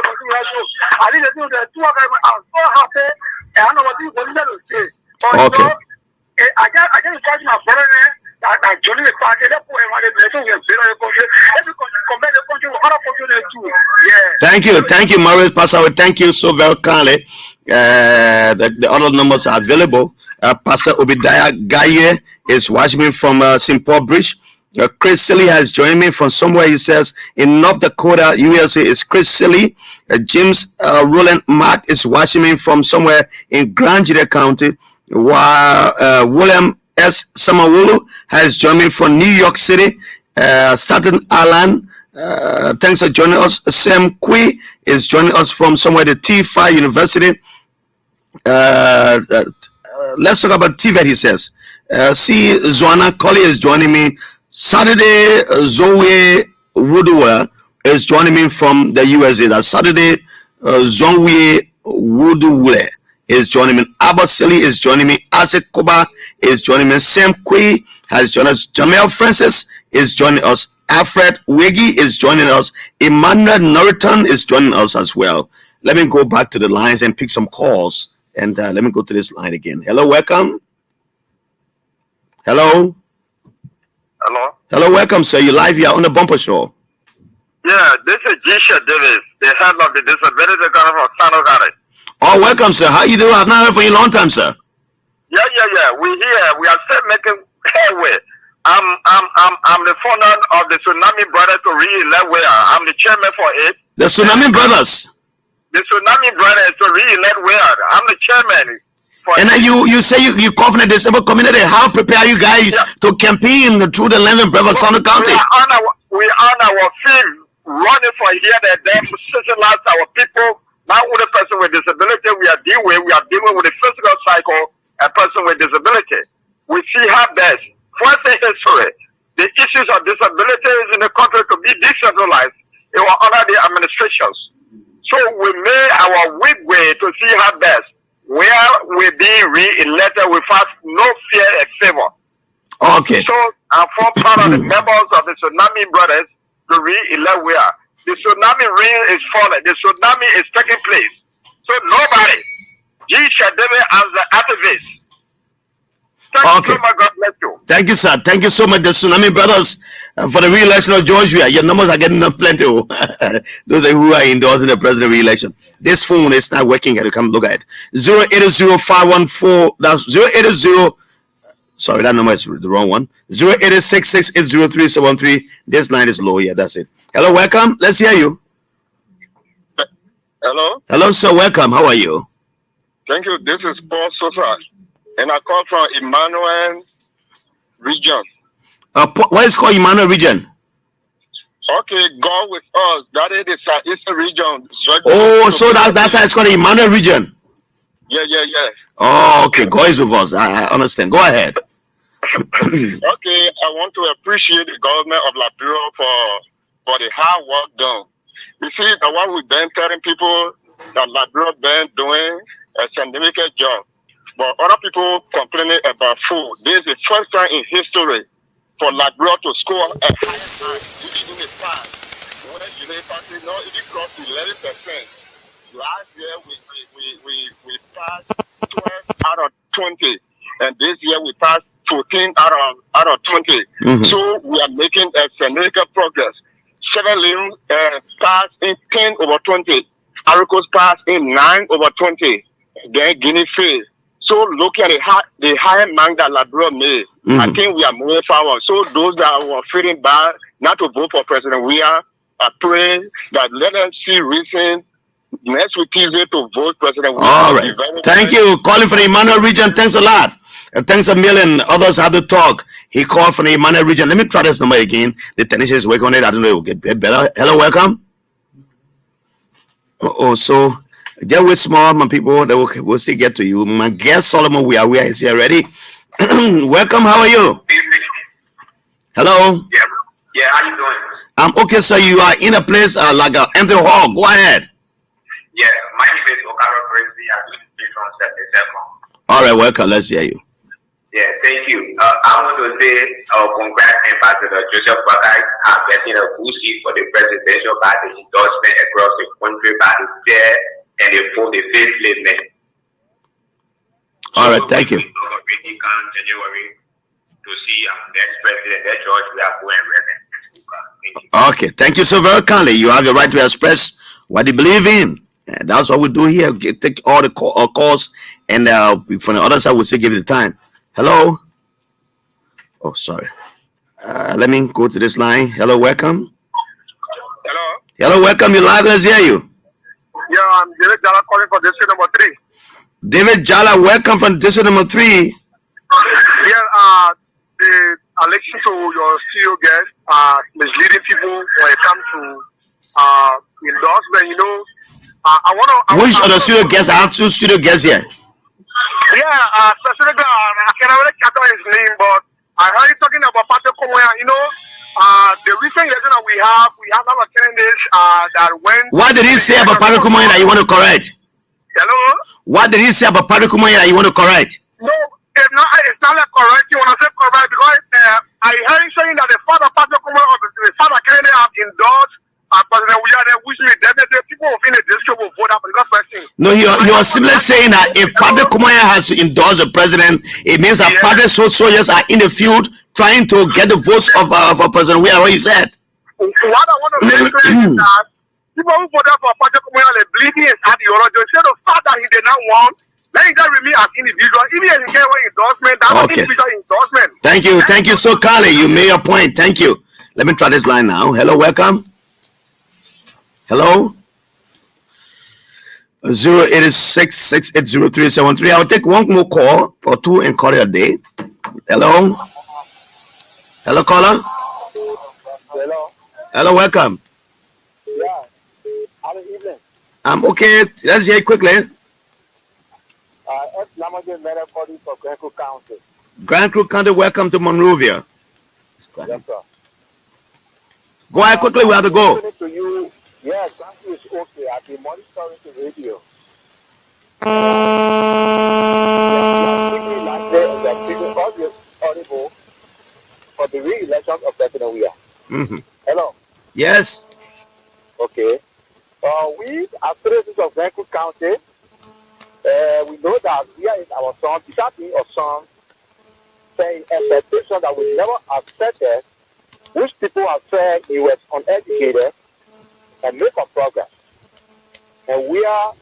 was doing that. I didn't do the 2 car, I'm so happy. And I know what you want to say. Okay. I just got my brother that Johnny the party, that point, I didn't do it. Thank you, Morris Pastor. Thank you so very kindly. The other numbers are available. Pastor Obadiah Gaye is watching me from St. Paul Bridge. Chris Silly has joined me from somewhere. He says in North Dakota, USA. Is Chris Silly. James Roland Mark is watching me from somewhere in Grand Juda County. While William S. Samawulu has joined me from New York City, Staten Island. Thanks for joining us. Sam Kui is joining us from somewhere the T5 University. Let's talk about TVET, he says. See, Zoana Colley is joining me. Saturday, Zoe Woodwell is joining me from the USA. That's Saturday, Zoe Woodwell is joining me. Abasili is joining me. Asik Koba is joining me. Sam Kui has joined us. Jamel Francis is joining us. Alfred Wiggy is joining us. Emmanuel Norton is joining us as well. Let me go back to the lines and pick some calls. And let me go to this line again. Hello, welcome. Hello. Hello. Hello, welcome, sir. You're live here on the Bumper Show. Yeah, this is Jisha Davis, the head of the disability government of Sano Valley. Oh, welcome, sir. How you doing? I've not heard from you in a long time, sir. Yeah. We here. We are still making headway. I'm the founder of the Tsunami Brothers to re-elect. I'm the chairman for it. The Tsunami Brothers. The Tsunami Brothers to re-elect. I'm the chairman. And then you say you come from the disabled community. How prepare you guys to campaign through the 11 Brothers Sano County? We are on our field running for here that then socialize our people. Not with a person with disability we are dealing with the physical cycle, a person with disability. We see how best. First in history, the issues of disabilities in the country to be decentralized, it was under the administrations. So we made our weak way to see how best. Where we being re-elected with us, no fear and favor. Okay. So I'm from part of the members of the Tsunami Brothers to re-elect where the tsunami ring is falling. The tsunami is taking place. So nobody, G. Shadebe as the activist. Thank you so much. God bless you. Thank you, sir. Thank you so much, the Tsunami Brothers, for the re-election of Georgia. Your numbers are getting up plenty. Those are who are endorsing the president re-election. This phone is not working. You come look at it. 0800514. That's 080. Sorry, that number is the wrong one. 08066803713. This line is low. Yeah, that's it. Hello, welcome. Let's hear you. Hello. Hello, sir. Welcome. How are you? Thank you. This is Paul Sosa, and I call from Emmanuel region. What is called Emmanuel region? Okay, God with us. That is the Southeastern region. Oh, so that's how it's called, Emmanuel region. Yeah. Oh, okay. God is with us. I understand. Go ahead. Okay, I want to appreciate the government of Liberia for the hard work done. You see, what we've been telling people that Liberia been doing a significant job. But other people complaining about food. This is the first time in history for Liberia to score a higher mark in the past. When you party now it crossed 11%. Last year we passed 12 out of 20, and this year we passed 14 out of 20. Mm-hmm. So we are making a significant progress. Cheverly starts in 10/20. Arico starts in 9/20. Then Guinea Fair. So look at the higher mark that Labrador made. I think we are moving forward. So those that were feeling bad not to vote for President Weah, I pray that let them see reason next week Tuesday to vote President Weah. All right. Thank you. Calling for the Emmanuel region. Thanks a lot. Thanks a million. Others have to talk. He called for the Emmanuel region. Let me try this number again. The technician is working on it. I don't know. It will get better. Hello, welcome. So just wait small, my people. We'll still get to you. My guest Solomon, we are is here already. Welcome. How are you? Hello. Yeah. How you doing? I'm okay, sir. You are in a place like an empty hall. Go ahead. Yeah, my name is Okaro Crazy. I'm from 77. All right, welcome. Let's hear you. Yeah, thank you. I want to say congrats Ambassador Joseph Bakai are getting a good seat for the presidential by the endorsement across the country by the fair and the faith movement. All right, thank you. Really come January to see the ex-president, that George we are going reverend. Okay, thank you so very kindly. You have the right to express what you believe in. And that's what we do here. Take all the calls, and from the other side, we'll still give you the time. Hello. Oh, sorry. Let me go to this line. Hello, welcome. Hello. Hello, welcome. You live. Let's hear you. Yeah, I'm David Jallah calling for district number 3. David Jallah, welcome from district number 3. Yeah, the election to your CEO guest misleading people when it comes to endorsement. You know, I want to. Which other studio guests? I have 2 studio guests here. Yeah, specifically, I cannot really capture his name, but I heard you talking about Patrick Komoya. You know, the recent election that we have our candidates that went. What did he say about Patrick Komoya that you want to correct? Hello? What did he say about Patrick Komoya that you want to correct? No, it's not like correct. You want to say correct because I heard you saying that the father Patrick Komoya or the father Kennedy have endorsed President Weah, which means definitely people within the district will vote up for that person. No, you are simply saying that if Patrick Komoya has to endorse the president, it means that Patrick soldiers are in the field trying to get the votes of President Weah. What you said? What I want to say is that people who voted for Patrick Komoya, they believe in his ideology. Instead of the fact that he did not want, let him just remain as individual. Even if he get one endorsement, that's an individual endorsement. Thank you so kindly. You made your point. Thank you. Let me try this line now. Hello, welcome. Hello. 086680373. I'll take one more call or 2 and call it a day. Hello. Hello, caller. Hello. Hello, welcome. Yeah. How evening? I'm okay. Let's hear it quickly. For Grand Creek County. Grand Creek County, welcome to Monrovia. Yes, sir. Go ahead quickly. We have to go. To you. Yes, Grand Creek is okay. I've been monitoring the radio. Audible for the re-election of President Weah. Hello. Yes. Okay. We as citizens of Grand Creek County, we know that Weah is our son. Besides being a son, saying expectation that we never accepted, which people have said he was uneducated and make a progress. And we all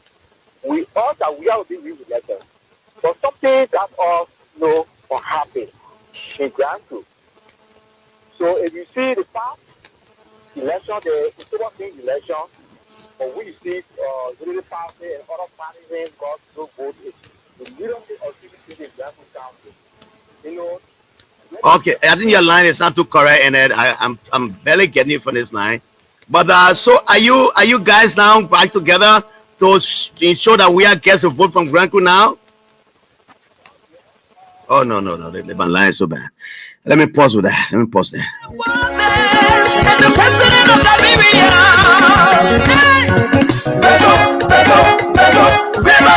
that we are being re-elected. But something that us know unhappy in Grand Creek. So if you see the past election, the October election, or we see really party and other parties got no vote, the leadership of CBC in Grand Creek County. You know. Okay, I think your line is not too correct, and I'm barely getting you from this line. But so are you guys now back together to ensure that we are gets a vote from Grand Creek now? Oh no, my line is so bad. Let me pause with that. Let me pause there. And the president of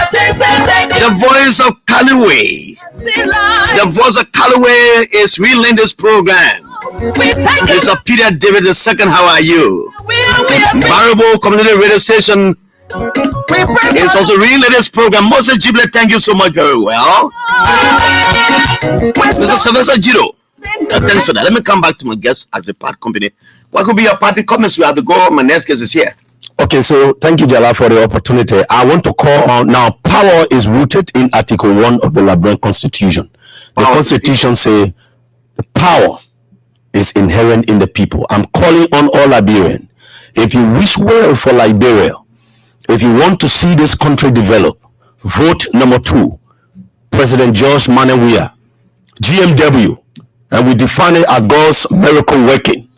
The voice of Callaway. The voice of Callaway is relaying this program. Mr. Peter David II, how are you? Marable Community Radio Station is also relaying this program. Moses Giblet, thank you so much. Very well. Mr. Sylvester Jiro, thanks for that. Let me come back to my guest at the part company. What could be your party comments? We have to go. My next guest is here. Okay, so thank you, Jallah, for the opportunity. I want to call on now. Power is rooted in Article 1 of the Liberian Constitution. The Constitution says the power is inherent in the people. I'm calling on all Liberians. If you wish well for Liberia, if you want to see this country develop, vote number 2, President George Manawia, GMW, and we define it as God's miracle working.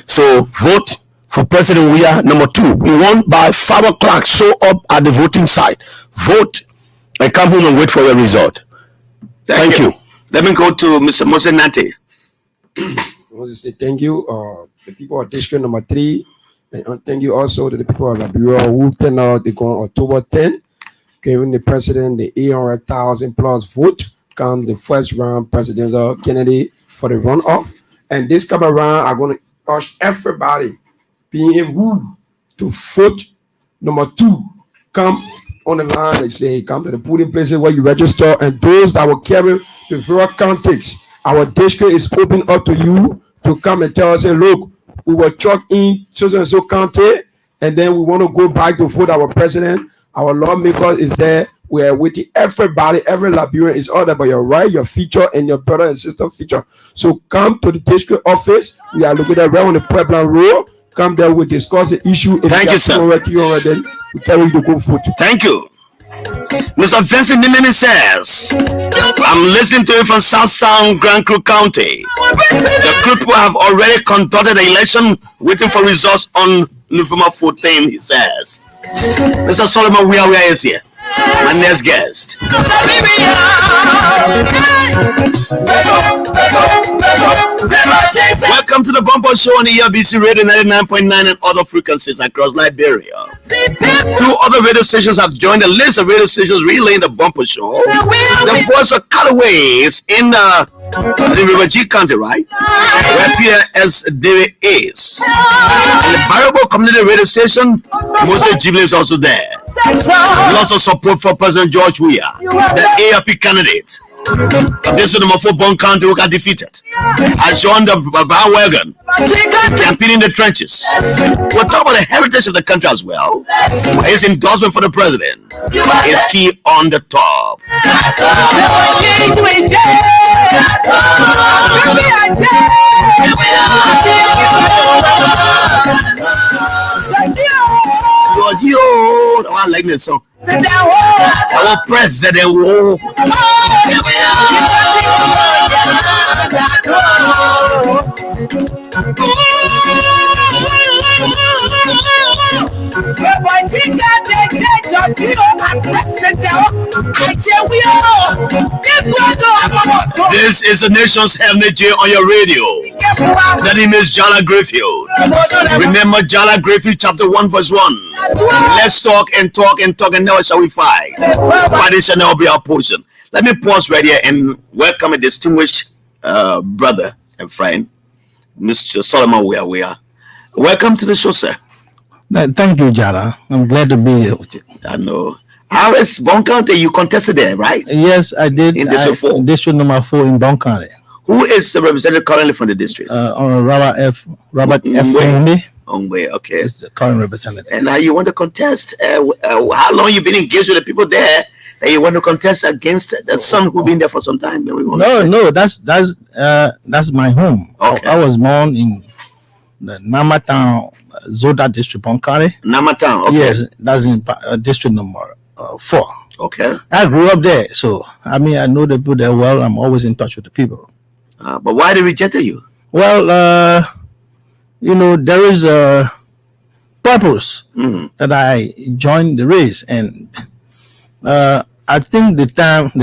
So vote for President Weah number 2. We want by 5 o'clock, show up at the voting site, vote, and come home and wait for your result. Thank you. Let me go to Mr. Mose Nate. I want to say thank you, the people of district number 3, and thank you also to the people of Liberia who turned out to go on October 10, giving the president the 800,000 plus vote, comes the first round presidential candidate for the runoff. And this come around, I'm going to urge everybody being able to vote number 2. Come on the line and say, come to the polling places where you register, and those that will carry the various counties. Our district is open up to you to come and tell us, say, look, we were chalked in so and so county, and then we want to go back to vote our president. Our lawmaker is there. We are waiting. Everybody, every Liberian is all about your right, your future, and your brother and sister future. So come to the district office. We are located right on the Puebla Road. Come there, we'll discuss the issue. If Thank you, sir. Then we tell you to go vote. Thank you. Mr. Vincent Nimini says, I'm listening to you from Southtown, Grand Creek County. The group people have already conducted the election, waiting for results on November 14, he says. Mr. Solomon, where is here? My next guest. Welcome to the Bumper Show on the ERBC Radio 99.9 and other frequencies across Liberia. 2 other radio stations have joined the list of radio stations relaying the Bumper Show. The voice of Callaway is in the River G County, right? Where P.S. David is. And the Barabo Community Radio Station, Moses Ghibli is also there. Lots of support for President George Weah, the ARP candidate. This is number 4 Bon County who got defeated. Has joined the bandwagon, campaigning in the trenches. We'll talk about the heritage of the country as well. His endorsement for the president is key on the top. I like this song. Our president. This is the nation's energy on your radio. The name is JALLAH GRAYFIED. Remember JALLAH GRAYFIED chapter 1 verse 1. Let's talk and talk and talk, and never shall we fight. Fighting shall never be our portion. Let me pause right here and welcome a distinguished brother and friend, Mr. Solomon Weah. Welcome to the show, sir. Thank you, Jallah. I'm glad to be here with you. I know. RS Bon County, you contested there, right? Yes, I did. In District 4? District number 4 in Bon County. Who is the representative currently from the district? Robert F. Ongwe, okay. Is the current representative. And now you want to contest. How long you been engaged with the people there that you want to contest against that son who's been there for some time? No, that's my home. Okay. I was born in the Namatown, Zoda district, Bon County. Namatown, okay. Yes, that's in district number 4. Okay. I grew up there, so I know the people there well. I'm always in touch with the people. But why they rejected you? Well, there is a purpose that I joined the race, and I think the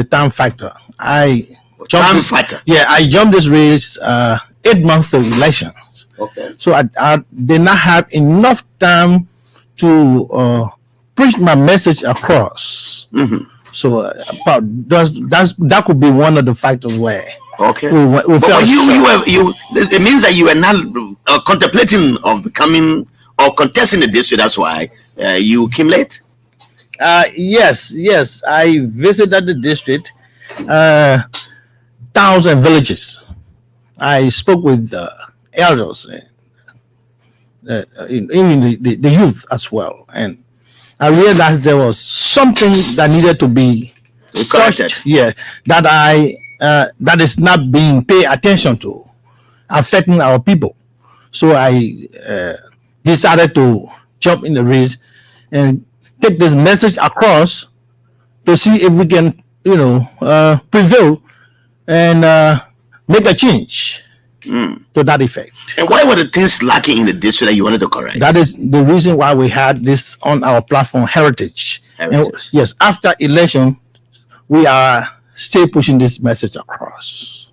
time factor. I jumped this race 8 months of elections. Okay. So I did not have enough time to preach my message across. Mm-hmm. So that could be one of the factors where. Okay. We but it means that you were not contemplating of becoming or contesting the district. That's why you came late. Yes. I visited the district, towns and villages. I spoke with elders, even the youth as well. And I realized there was something that needed to be touched, that is not being paid attention to, affecting our people. So I decided to jump in the race and take this message across to see if we can, prevail and make a change to that effect. And why were the things lacking in the district that you wanted to correct? That is the reason why we had this on our platform, Heritage. And yes, after election, we are still pushing this message across.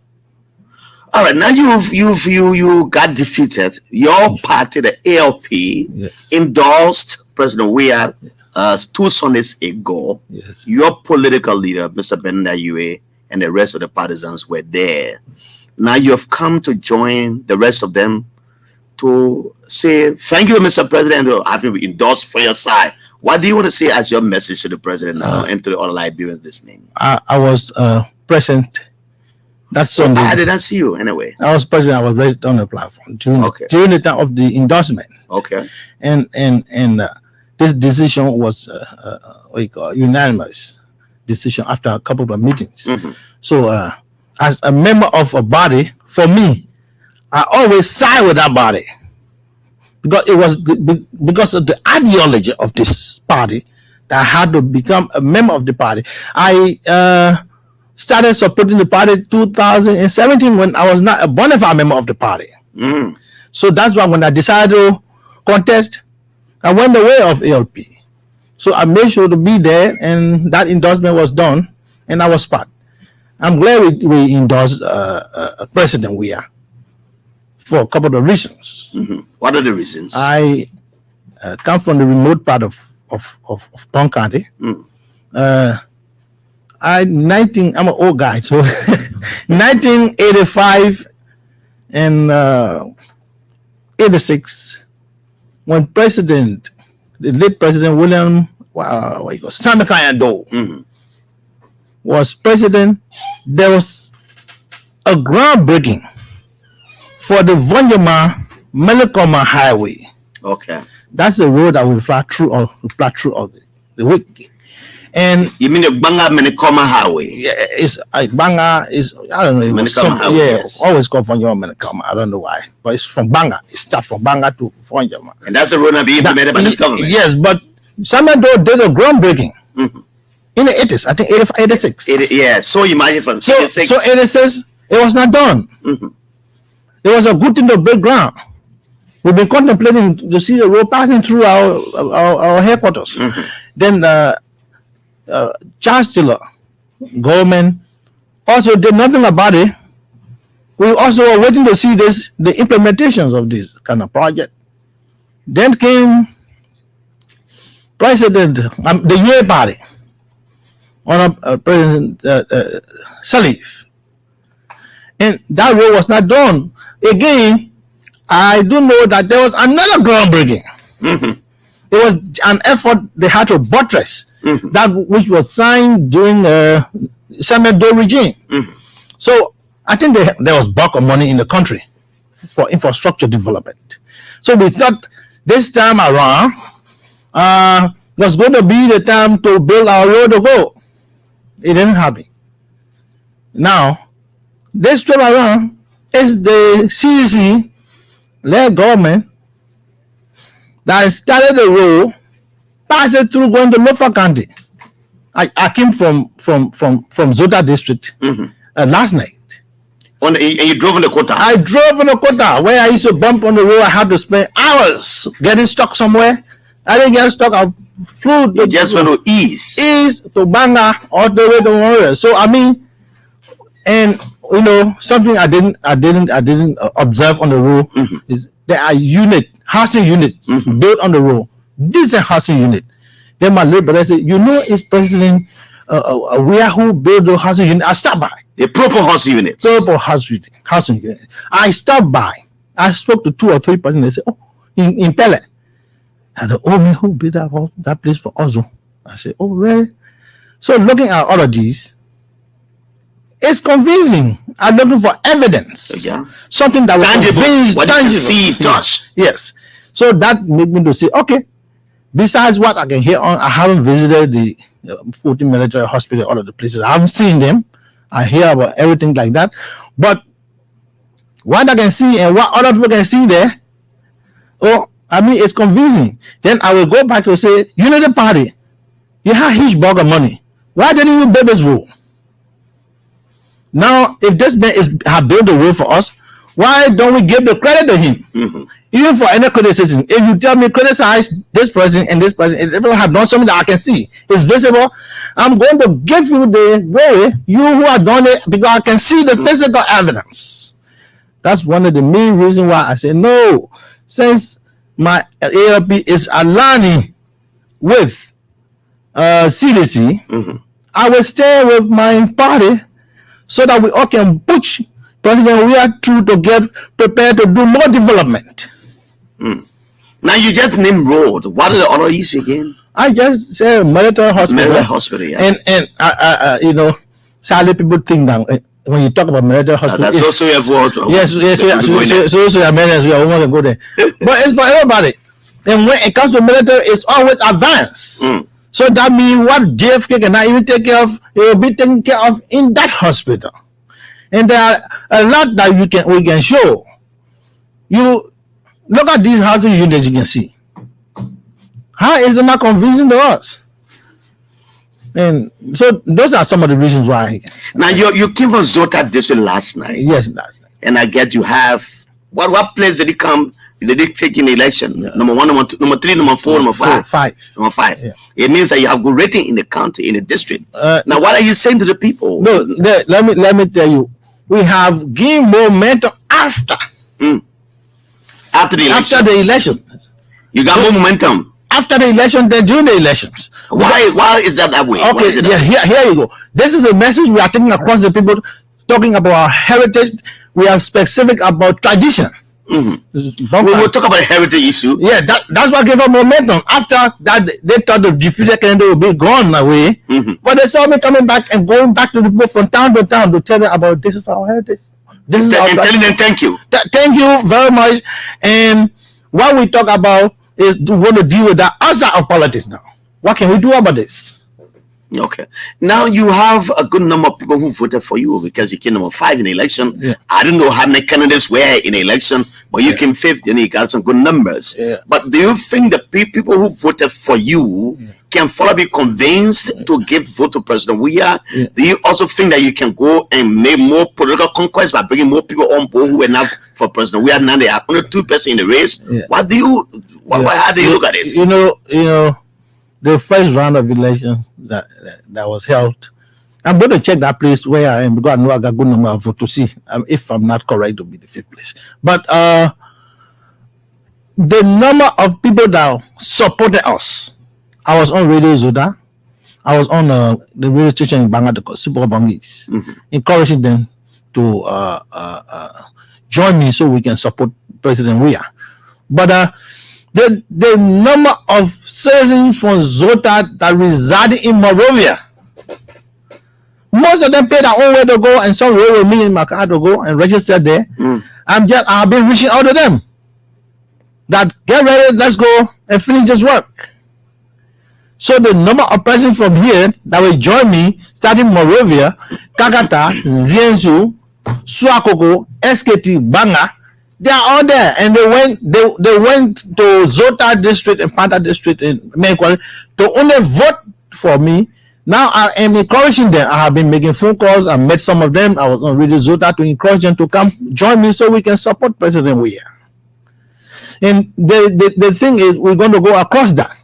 All right, now you got defeated. Your party, the ALP, endorsed President Weah 2 Sundays ago. Yes. Your political leader, Mr. Bernard Yue, and the rest of the partisans were there. Now you have come to join the rest of them to say thank you, Mr. President, for having endorsed for your side. What do you want to say as your message to the president now and to the other Liberians listening? I was present that Sunday. I didn't see you anyway. I was present. I was raised on the platform during the time of the endorsement. Okay. And this decision was unanimous decision after a couple of meetings. So as a member of a body, for me, I always side with that body because it was because of the ideology of this party that I had to become a member of the party. I started supporting the party 2017 when I was not a bona fide member of the party. So that's why when I decided to contest, I went the way of ALP. So I made sure to be there, and that endorsement was done, and I was part. I'm glad we endorsed President Weah for a couple of reasons. What are the reasons? I come from the remote part of Pong County. I'm an old guy, so 1985 and 86, when the late President William Samikayando was president, there was a groundbreaking for the Vonyama Melikoma Highway. Okay. That's the road that we fly through all the week. And you mean the Banga Melikoma Highway? Yeah, it's Banga is, I don't know. Melikoma Highway, yes. Always called Vonyama Melikoma. I don't know why, but it's from Banga. It starts from Banga to Vonyama. And that's the road that being implemented by the government. Yes, but Samado did a groundbreaking in the 80s. I think 85, 86. Yeah, so you imagine from 86. So 86, it was not done. It was a good thing to break ground. We've been contemplating to see the road passing through our headquarters. Then Chancellor, government also did nothing about it. We also were waiting to see the implementations of this kind of project. Then came President, the Yue party, on President Salif. And that road was not done. Again, I do know that there was another groundbreaking. It was an effort they had to buttress that which was signed during the Samedo regime. So I think there was bulk of money in the country for infrastructure development. So we thought this time around was going to be the time to build our road to go. It didn't happen. Now, this time around is the CEC-led government that started the road, passed it through going to Lofa County. I came from Zota district last night. And you drove on the quota? I drove on the quota where I used to bump on the road. I had to spend hours getting stuck somewhere. I didn't get stuck. I flew. You just went to ease to Banga all the way to Warrior. So I mean, and something I didn't observe on the road is there are housing units built on the road. Decent housing unit. Then my little brother said, it's President Weah who built the housing unit. I stopped by. The proper housing unit. Housing unit. I stopped by. I spoke to 2 or 3 persons. They said, in Pele. And the old man who built that place for us. I said, oh, really? So looking at all of these, it's convincing. I'm looking for evidence. Yeah. Something that will tangible. convince, what tangible. You can see, touch. Yes. So that made me to say, okay, besides what I can hear on, I haven't visited the 14 military hospital, all of the places. I haven't seen them. I hear about everything like that. But what I can see and what other people can see there, oh, I mean, it's convincing. Then I will go back to say, Unity Party, you have huge bag of money. Why didn't you build this road? Now, if this man have built the road for us, why don't we give the credit to him? Mm-hmm. Even for any criticism, if you tell me criticize this person and this person, if people have done something that I can see, it's visible, I'm going to give you the glory, you who have done it, because I can see the physical evidence. That's one of the main reasons why I say no. Since my ALP is aligning with CDC, Mm-hmm. I will stay with my party so that we all can push President we are through to get prepared to do more development. Now you just named road. What are the other issues again? I just say military hospital. Military hospital, yeah. And you know, sadly people think that when you talk about military hospital, that's also your vote. yes, so also Americans we are want to go there, but it's for everybody. And when it comes to military, it's always advanced. So that means what JFK cannot even take care of, it will be taken care of in that hospital. And there are a lot that we can show. You look at these housing units, you can see. How is it not convincing to us? And so those are some of the reasons why. Now you came from Zota district last night. Yes, last night. And I get you have what place did he come? Did he take in the election? Yeah. Number 1, number 2, number 3, number 4, number 5. Number 5. Yeah. It means that you have good rating in the county, in the district. Now, what are you saying to the people? No, let me tell you. We have gained momentum after. After the election. After the election. You got more momentum. After the election, then during the elections. Why is that way? Okay, yeah, here you go. This is a message we are taking across the people, talking about our heritage. We are specific about tradition. Mm-hmm. We will talk about the heritage issue. Yeah, that's what gave us momentum. After that, they thought the defeated candidate would be gone away. But they saw me coming back and going back to the people from town to town to tell them about this is our heritage. This is our telling them thank you. Thank you very much. And what we talk about is we want to deal with the outside of politics now. What can we do about this? Okay. Now you have a good number of people who voted for you because you came number 5 in the election. Yeah. I don't know how many candidates were in the election, but you came 5th and you got some good numbers. Yeah. But do you think the people who voted for you can follow be convinced to give vote to President Weah? Yeah. Do you also think that you can go and make more political conquest by bringing more people on board who were not for President Weah? Now they are only 2% in the race. Yeah. How do you look at it? You know, the first round of election that was held, I'm going to check that place where I am because I know I got good number of votes to see if I'm not correct to be the 5th place. But the number of people that supported us, I was on Radio Zoda, I was on the radio station in Bangladesh, Super Bangis, encouraging them to join me so we can support President Weah. But the number of citizens from Zota that reside in Monrovia, most of them pay their own way to go, and some way with me in my car to go and register there. I've been reaching out to them that get ready, let's go and finish this work. So the number of persons from here that will join me, starting Monrovia, Kakata, Zienzu, Swakoko, SKT, Banga, they are all there, and they went to Zota district and Panta district in Mekwal to only vote for me. Now I am encouraging them. I have been making phone calls. I met some of them. I was on Radio Zota to encourage them to come join me so we can support President Weah. And the thing is, we're going to go across that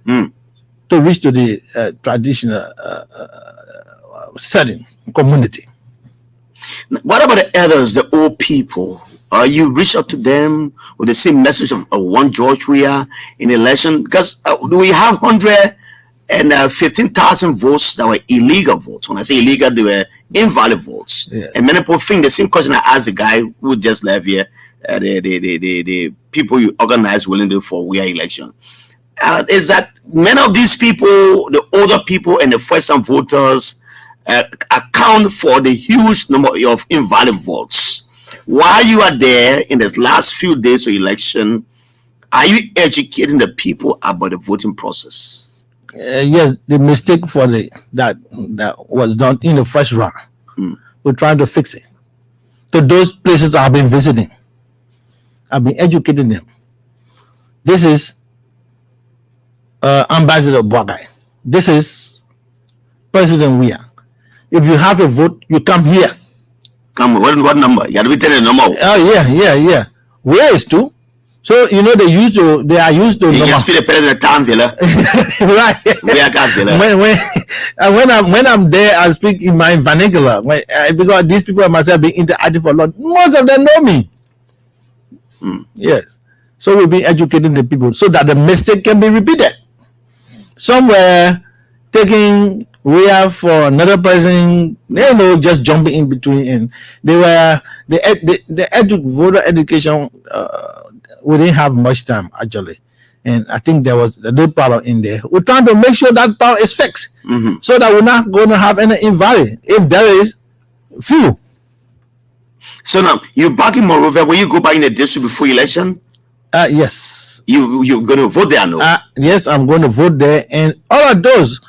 to reach to the traditional setting community. What about the others, the old people? You reach out to them with the same message of one George Weah in the election? Because we have 115,000 votes that were illegal votes. When I say illegal, they were invalid votes. Yeah. And many people think the same question I asked the guy who just left here, the people you organize willing to for Weah election. Is that many of these people, the older people and the first-time voters, account for the huge number of invalid votes. While you are there in the last few days of election, Are you educating the people about the voting process? Yes, the mistake for that was done in the first round. We're trying to fix it. So those places I've been visiting, I've been educating them. This is Ambassador Boagai. This is President Weah. If you have a vote, you come here. Come, what number? You have to be telling the number. Oh yeah. Where is two? So they are used to You can speak the president time, fella. right. We are guys, fella. When I'm there, I speak in my vernacular because these people must have been interacting for a lot. Most of them know me. Yes. So we'll be educating the people so that the mistake can be repeated. Some were taking Weah for another person, just jumping in between, and they were the voter education. We didn't have much time actually, and I think there was a little problem in there. We're trying to make sure that problem is fixed, so that we're not going to have any invalid. If there is, few. So now you're back in Monrovia. Will you go back in the district before election? Yes. You're going to vote there, no? Yes, I'm going to vote there, and all of those.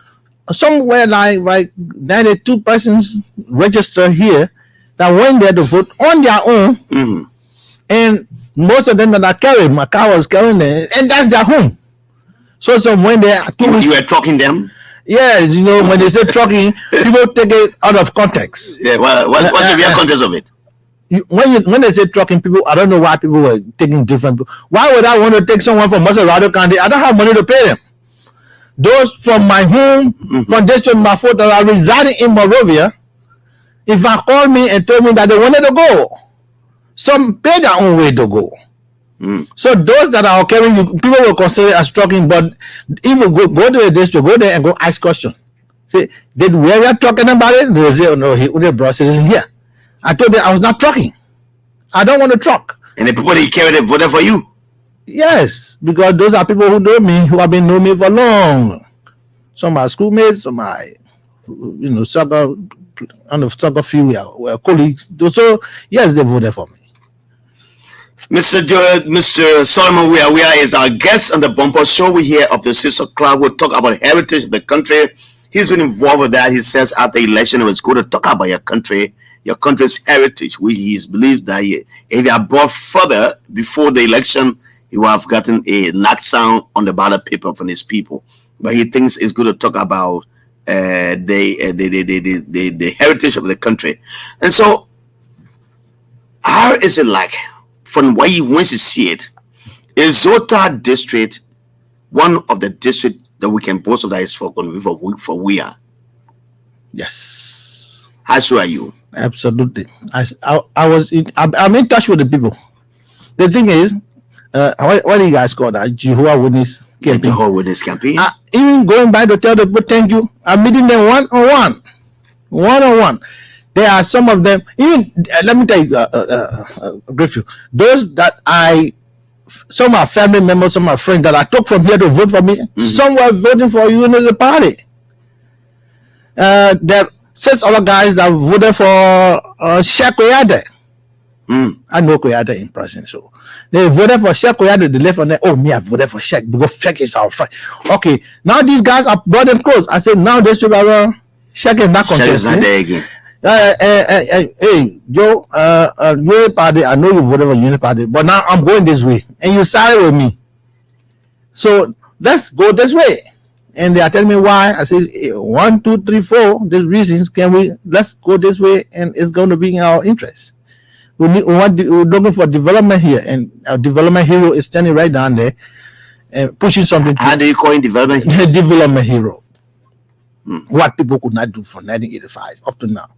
Somewhere like 92 persons registered here that went there to vote on their own, and most of them that are carrying, my car was carrying them, and that's their home. So some went there. You were trucking them? Yes, when they say trucking, people take it out of context. Yeah, well, what's the real context of it? When they say trucking, people, I don't know why people were taking different. Why would I want to take someone from Maserado County? I don't have money to pay them. Those from my home, from District Mafo that are residing in Monrovia, if I called me and told me that they wanted to go, some pay their own way to go. So those that are carrying you, people will consider it as trucking, but even go to the district, go there and go ask questions. Say, did we ever talking about it? They will say, oh, no, he only brought citizens here. I told them I was not trucking. I don't want to truck. And the people that you carry, they voted for you? Yes, because those are people who know me, who have been knowing me for long. Some are schoolmates, some are, soccer, on the soccer field, were colleagues. So yes, they voted for me. Mr. Solomon Weah is our guest on the Bumper Show. We hear of the Sister Club. We'll talk about heritage of the country. He's been involved with that. He says after election, it was good to talk about your country, your country's heritage. He's believed that if he had brought further before the election, he would have gotten a knocked sound on the ballot paper from his people. But he thinks it's good to talk about the heritage of the country. And so, how is it like, from what he wants to see it, is Zota district one of the districts that we can boast of that is for Weah? Yes. How sure are you? Absolutely. I'm in touch with the people. The thing is, what do you guys call that? Jehovah's Witness campaign. Jehovah's Witness campaign. Even going by to tell the people thank you. I'm meeting them one-on-one. There are some of them. Even let me tell you, Grayfield. Those that some are family members, some are friends that I took from here to vote for me. Some were voting for you in the party. There are 6 other guys that voted for Sheikh Koyade. I know Koyade in person, so they voted for Sheikh Koyade. They left on there. Oh, me, I voted for Sheikh because Sheikh is our friend. Okay, now these guys are brought them close. I said, now this people are Sheikh is not contesting. Sheikh is not there again. Hey, Joe, Unity Party, I know you voted for Unity Party, but now I'm going this way, and you sided with me. So let's go this way. And they are telling me why. I said 1, 2, 3, 4. These reasons. Let's go this way, and it's going to be in our interest. We're looking for development here, and our development hero is standing right down there and pushing something. How do you call him development? Development hero. What people could not do from 1985 up to now.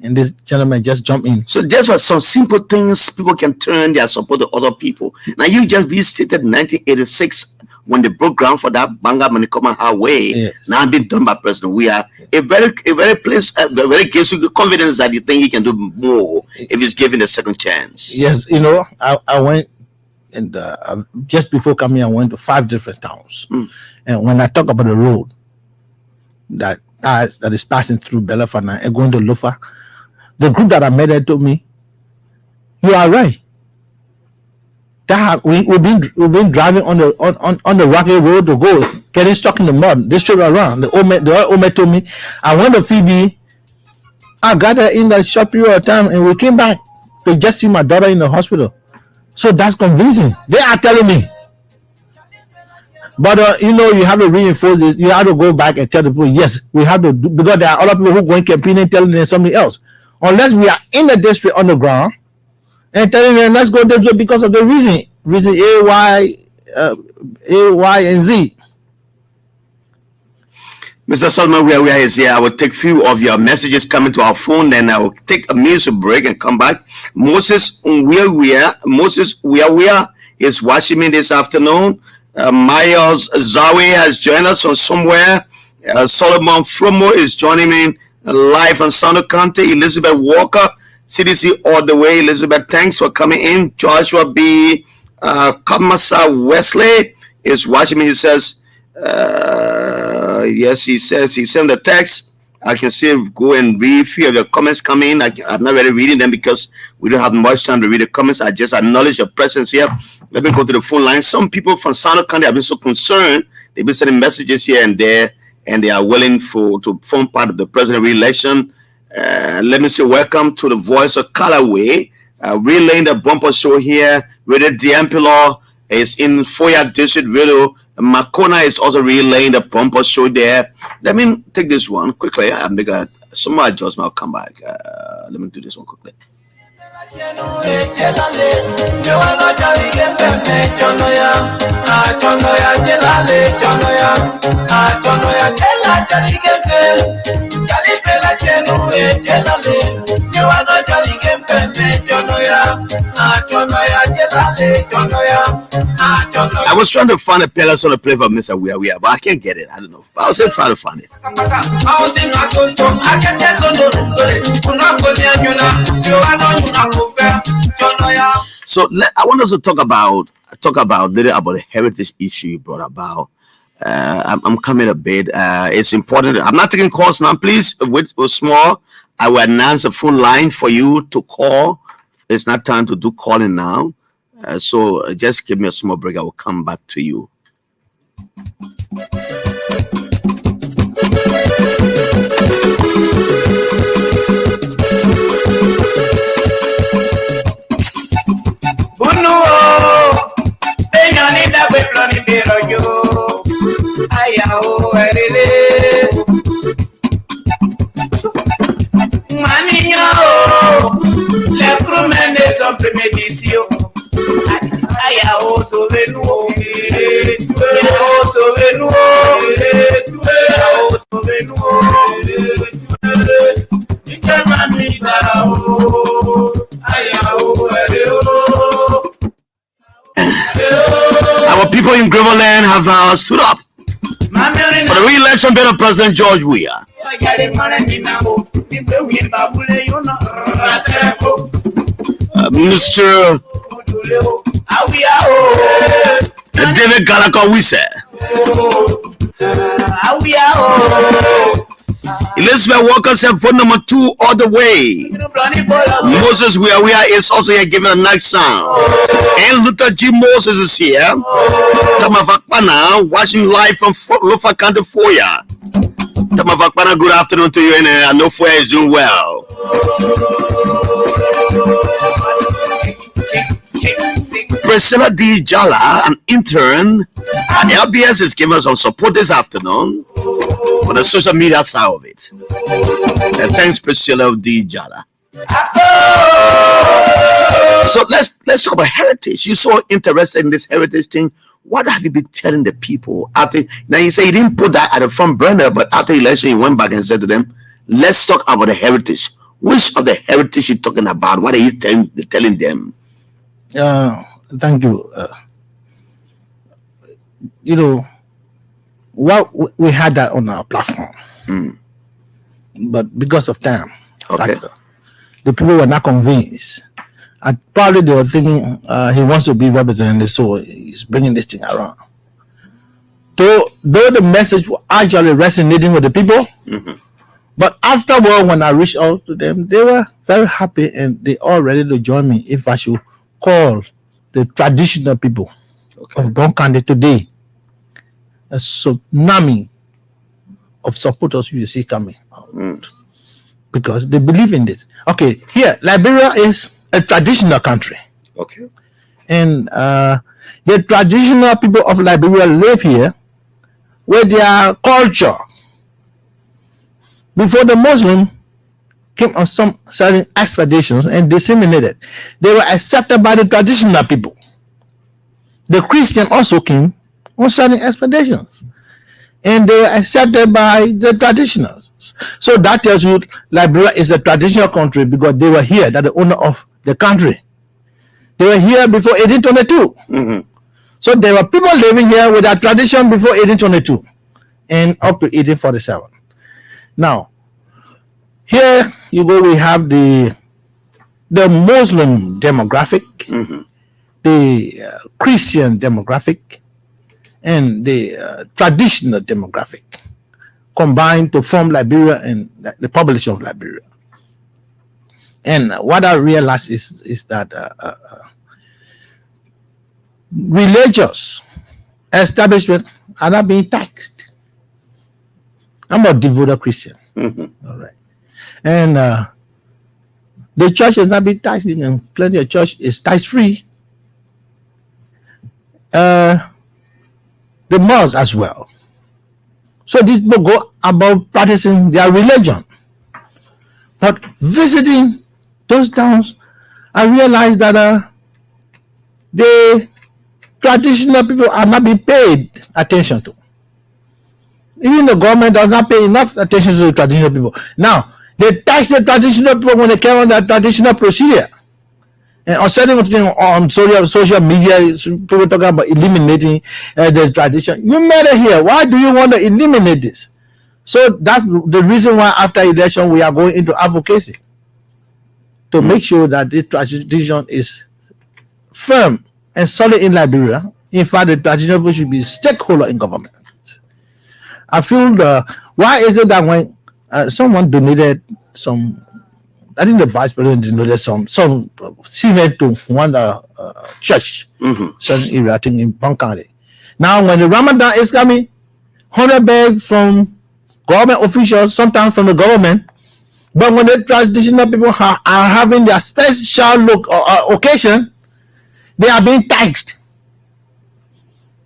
And this gentleman just jumped in. So just for some simple things, people can turn their support to other people. Now you just restated 1986 when they broke ground for that Banga Manikoma Highway. Yes. Now being done by President Weah. It very gives you the confidence that you think he can do more if he's given a second chance. Yes, I went, and just before coming, I went to 5 different towns. And when I talk about the road that is passing through Belafana and going to Lofa, the group that I met there told me, you are right. we've been driving on the rocky road to go, getting stuck in the mud. They straight around. The old man told me, I went to Phoebe. I got there in that short period of time, and we came back to just see my daughter in the hospital. So that's convincing. They are telling me. But you have to reinforce this. You have to go back and tell the people, yes, we have to do, because there are other people who going campaigning telling them something else. Unless we are in the district on the ground and telling them, let's go there because of the reason A, Y, and Z. Mr. Solomon, where we are is here. I will take few of your messages coming to our phone, then I will take a music break and come back. Moses, where we are is watching me this afternoon. Myers Zawi has joined us from somewhere. Solomon Fromo is joining me live from Sano County. Elizabeth Walker, CDC all the way. Elizabeth, thanks for coming in. Joshua B. Kamasa Wesley is watching me. He says, yes, he says he sent the text. I can see go and read a few of your comments coming in. I'm not really reading them because we don't have much time to read the comments. I just acknowledge your presence here. Let me go to the phone line. Some people from Sano County have been so concerned. They've been sending messages here and there, and they are willing to form part of the president re-election. Let me say welcome to the Voice of Callaway. Relaying the bumper show here. Radio Diampilo is in Foya District. Radio Makona is also relaying the bumper show there. Let me take this one quickly. I'll make a small adjustment. I'll come back. Let me do this one quickly. I was trying to find a palace on the play for Mr. Wea, but I can't get it. I don't know. But I'll still try to find it. So I want us to talk about little about the heritage issue you brought about. I'm coming a bit. It's important. I'm not taking calls now. Please wait small. I will announce a phone line for you to call. It's not time to do calling now. So just give me a small break. I will come back to you. Our people in Groveland have stood up for the re-election bid of President George Weah. Mr. David Galaka Wise. Elizabeth Walker said vote number 2 all the way. Moses Wea is also here giving a nice sound. And Luther G. Moses is here. Tamavakpana watching live from Lofa County Foya. Tamavakpana, good afternoon to you, and I know Foya is doing well. Priscilla D. Jalla, an intern at LBS, is giving us some support this afternoon for the social media side of it. Thanks, Priscilla D. Jalla. So let's talk about heritage. You're so interested in this heritage thing. What have you been telling the people? Now you say you didn't put that at the front burner, but after the election, you went back and said to them, let's talk about the heritage. Which of the heritage you're talking about? What are you telling them? Thank you. We had that on our platform, but because of time factor, the people were not convinced. Probably they were thinking he wants to be represented, so he's bringing this thing around. Though the message was actually resonating with the people, but afterward, when I reached out to them, they were very happy and they all ready to join me if I should call the traditional people of Don County today, a tsunami of supporters you see coming out because they believe in this. Okay, here Liberia is a traditional country. Okay. And the traditional people of Liberia live here with their culture. Before the Muslim came on some certain expeditions and disseminated, they were accepted by the traditional people. The Christian also came on certain expeditions and they were accepted by the traditionals. So that tells you Liberia is a traditional country because they were here, that the owner of the country. They were here before 1822. So there were people living here with that tradition before 1822 and up to 1847. Now, here you go, we have the Muslim demographic, the Christian demographic, and the traditional demographic combined to form Liberia and the population of Liberia. And what I realized is that religious establishment are not being taxed. I'm a devoted Christian. All right. And the church is not being taxed. Plenty of church is tax free. The mosque as well. So these people go about practicing their religion. But visiting those towns, I realized that the traditional people are not being paid attention to. Even the government does not pay enough attention to the traditional people. Now, they tax the traditional people when they carry on their traditional procedure. And on certain things on social media, people talking about eliminating the tradition. You made it here. Why do you want to eliminate this? So that's the reason why after election we are going into advocacy to make sure that this tradition is firm and solid in Liberia. In fact, the traditional people should be stakeholder in government. I feel why is it that when someone donated some, I think the vice president donated some cement to one church, certain area, I think in Pankale. Now, when the Ramadan is coming, 100 bags from government officials, sometimes from the government, but when the traditional people are having their special occasion, they are being taxed.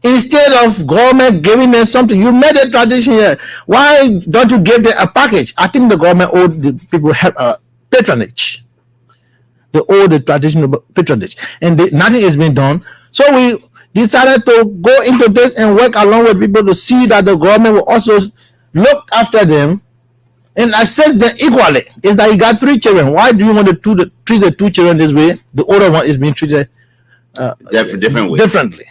Instead of government giving them something, you made a tradition here. Why don't you give them a package? I think the government owed the people patronage. They owe the traditional patronage, and nothing is being done. So we decided to go into this and work along with people to see that the government will also look after them and assess them equally. It's that you got 3 children. Why do you want to treat the 2 children this way? The older one is being treated differently.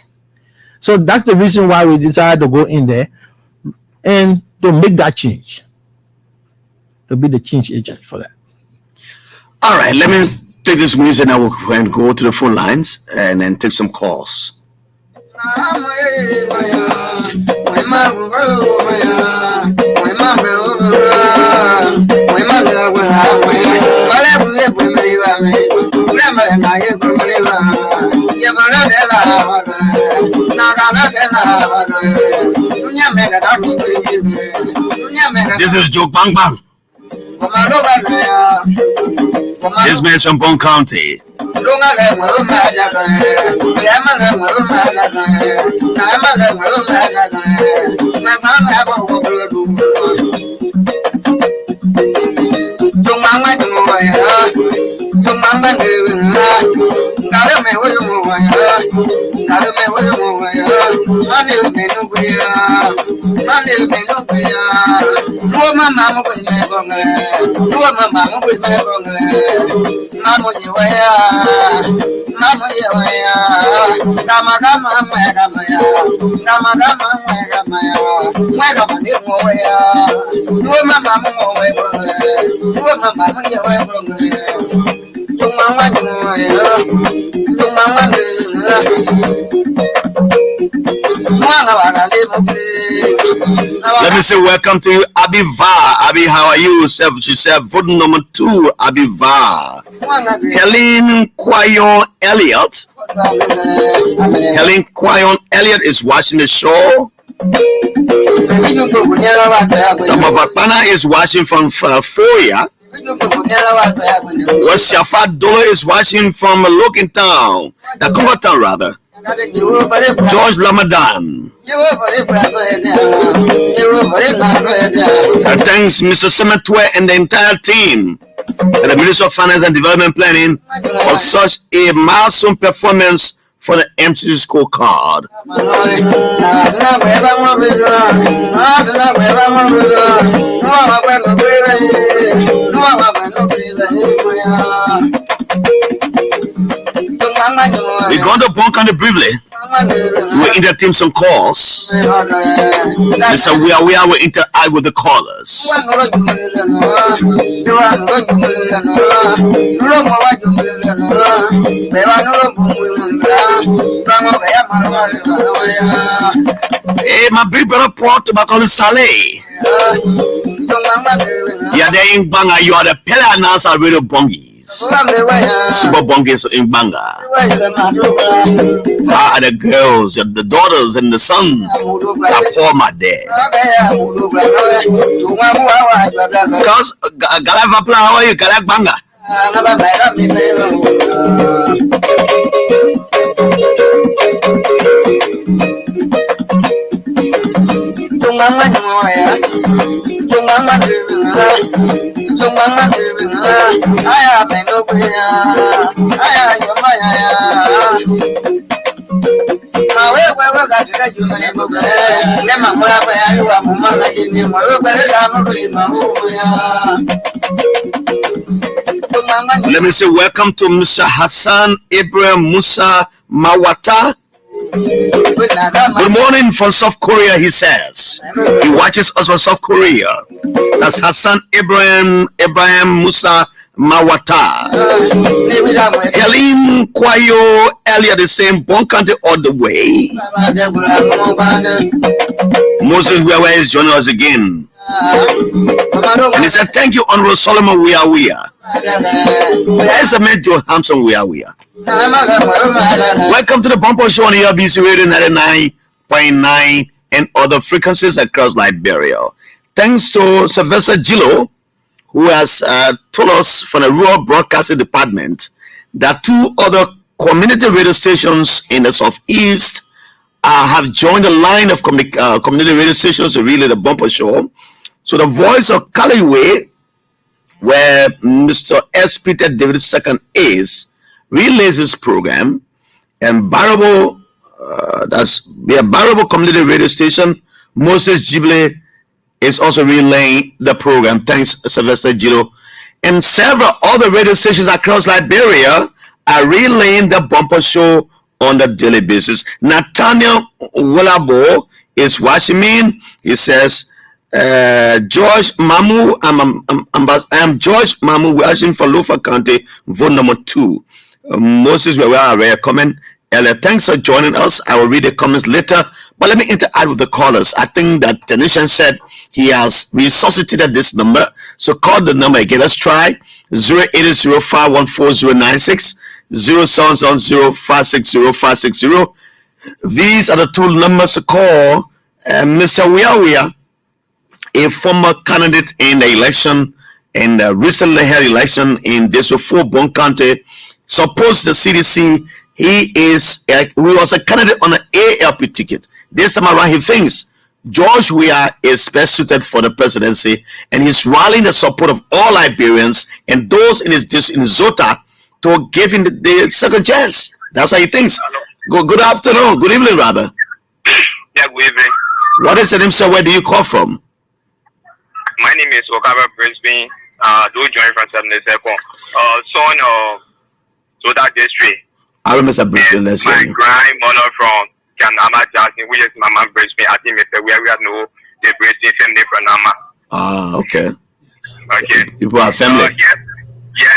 So that's the reason why we decided to go in there and to make that change, to be the change agent for that. All right, let me take this music and we'll go to the phone lines and then take some calls. This is Joe Bang Bang. This man's from Bone County. Let Let me say welcome to you, Abiva. Abi, how are you? She said vote number 2, Abiva. Helen Quayon Elliott. Helen Quayon Elliott is watching the show. Tamavapana is watching from Foya. Washafa Dolo is watching from Looking Town, Nakoma Town rather. George Ramadan. Thanks, Mr. Semetwe and the entire team at the Ministry of Finance and Development Planning for such a milestone performance for the MCC scorecard. We got the bunk on the briefly. We're entertain some calls. Mr. We are interact with the callers. Hey, my big brother Paul Tobacco Saleh. Yeah, they in Banga. You are the pillar announcer of Radio Bongies. Super Bongies in Banga. How are the girls, the daughters, and the sons? Are my dad. Because Galavapla, how are you? Galak Banga. Let me say welcome to Mr. Hassan Ibrahim Musa Mawata. Good morning from South Korea, he says. He watches us from South Korea. That's Hassan Ibrahim Musa Mawata. Helen Kwayo Elliot is saying Bon Country all the way. Moses where is joining us again. And he said, thank you, Honorable Solomon. We are. That is a man Joe Hampson. We are. Welcome to the Bumper Show on ERBC Radio 99.9 and other frequencies across Liberia. Thanks to Sylvester Gillo, who has told us from the Rural Broadcasting Department that 2 other community radio stations in the Southeast have joined the line of community radio stations to relay the Bumper Show. So the voice of Callaway, where Mr. S. Peter David II is, relays his program, and Barabo, that's the Barabo Community Radio Station, Moses Gible is also relaying the program. Thanks, Sylvester Gillo. And several other radio stations across Liberia are relaying the Bumper Show on a daily basis. Nathaniel Willabo is watching me. He says, George Mamu, I'm George Mamu, watching for Lofa County, vote number 2. Moses, where are a comment. Thanks for joining us. I will read the comments later, but let me interact with the callers. I think that Tanishan said he has resuscitated this number, so call the number again. Let's try 080514096, 0770560560. These are the 2 numbers to call. Mr. Wiawia, a former candidate in the election, in the recently held election in District 4 Bon County, supposed the CDC, he was a candidate on an ALP ticket. This time around, he thinks George Weah is best suited for the presidency, and he's rallying the support of all Liberians and those in his district in Zota to give him the second chance. That's how he thinks. Good afternoon, good evening rather. Yeah, good evening. What is the name, sir? Where do you call from? My name is Okaba Brisbane. Do join from 72nd. Son of Zota District. I remember Brisbane. My grandmother from Kanama Jackson, which is Mama Brisbane. I think we have no the Brisbane family from Nama. Ah, okay. Okay. People are family. Yeah,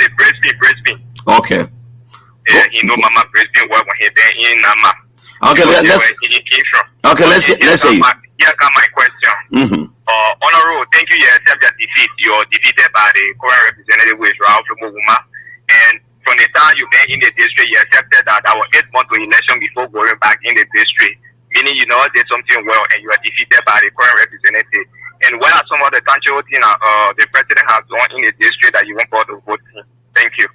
the Brisbane. Okay. Yeah, he know Mama Brisbane work when he there in Nama. Okay, let's say. Yeah, come my question. Honorable, thank you. You accept your defeat. You're defeated by the current representative, who is Ralph Lumumuma. And from the time you've been in the district, you accepted that our 8 month election before going back in the district, meaning you know did something well, and you are defeated by the current representative. And what are some of the tangible things the president has done in the district that you want to vote in? Thank you.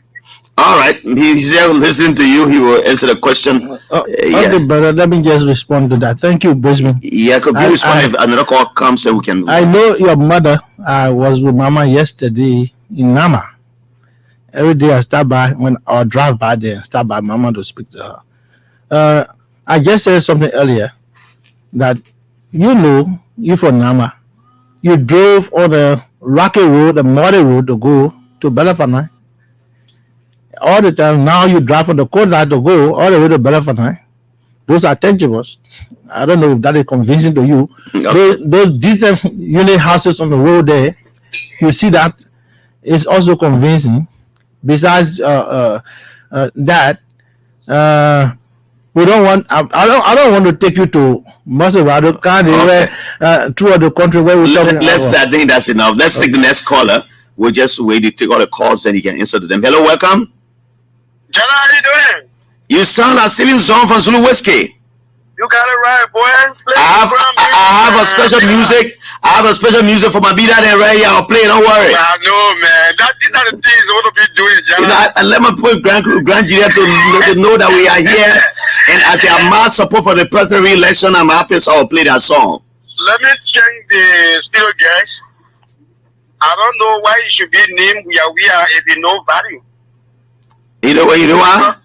All right, he's here listening to you. He will answer the question. Okay, brother, let me just respond to that. Thank you, Brisbane. Yeah, could you respond if another call comes and we can. I know your mother. I was with Mama yesterday in Nama. Every day I stop by or drive by there and stop by Mama to speak to her. I just said something earlier that you from Nama, you drove on the rocky road, the muddy road to go to Belafana. All the time now you drive on the cold line to go all the way to Belafana. Those are tangibles. I don't know if that is convincing to you. Okay. Those decent unit houses on the road there, you see that is also convincing. Besides that, we don't want. I don't want to take you to Maserado County, where throughout the country where we talking. I think that's enough. Let's take the next caller. We'll just wait to take all the calls and you can answer to them. Hello, welcome. Jana, how you doing? You sound like Steven Zone from Zulu Whiskey. You got it right, boy. I have a special music. I have a special music for my beat out there right here. I'll play it, don't worry. I know, man. These are the things I want to be doing, Jana. And let me put Grand Julia to know that we are here. And as a mass support for the president re-election, I'm happy, so I'll play that song. Let me change the stereo, guys. I don't know why you should be named We Are if you know value. You know what you do, huh?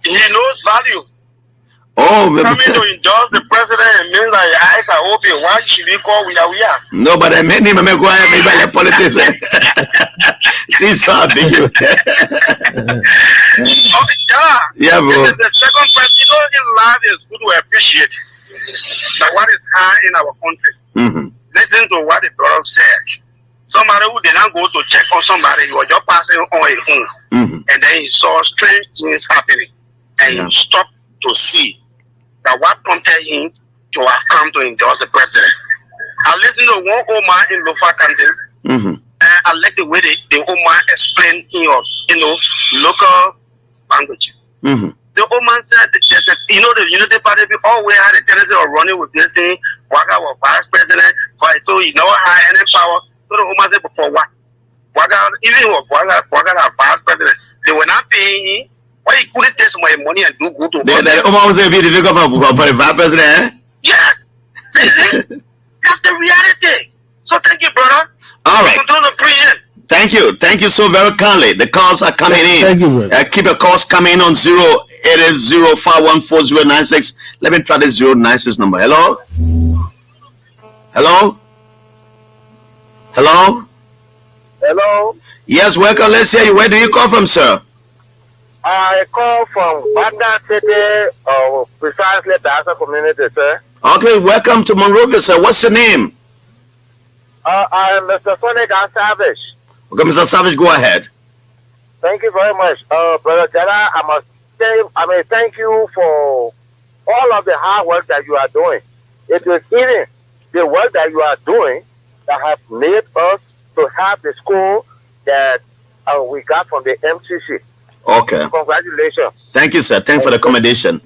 He knows value. Oh, coming to endorse the president and means that your eyes are open. Why should we call We Are? No, but I made him go ahead maybe like politics. See something. Yeah, bro. The second question, in life is good to appreciate that what is high in our country. Mm-hmm. Listen to what the brother said. Somebody who did not go to check on somebody, you were just passing on a home, and then he saw strange things happening, and he stopped to see that what prompted him to have come to endorse the president. I listened to one old man in Lofa County, and I like the way the old man explained in local language. The old man said, the Unity Party people always had a tendency of running with this thing. Waka was vice president, so he never had any power. So the old man said, for what? Waka, even if Waka had vice president, they were not paying him. Why he couldn't take some money and do good to the old man was a bit difficult for the vice president, eh? Yes. That's the reality. So thank you, brother. All right. Continue to preach. Thank you. Thank you so very kindly. The calls are coming in. Thank you, brother. Keep the calls coming on 080514096. Let me try the 096 number. Hello? Hello? Hello? Hello. Yes, welcome. Let's hear you. Where do you call from, sir? I call from Baghdad City, precisely Bassa community, sir. Okay, welcome to Monrovia, sir. What's your name? I am Mr. Sonic Savage. Okay, Mr. Savage, go ahead. Thank you very much. Brother Jala, I must say, thank you for all of the hard work that you are doing. It is even the work that you are doing that has made us to have the school that we got from the MCC. Okay. Congratulations. Thank you, sir. Thank you for the accommodation.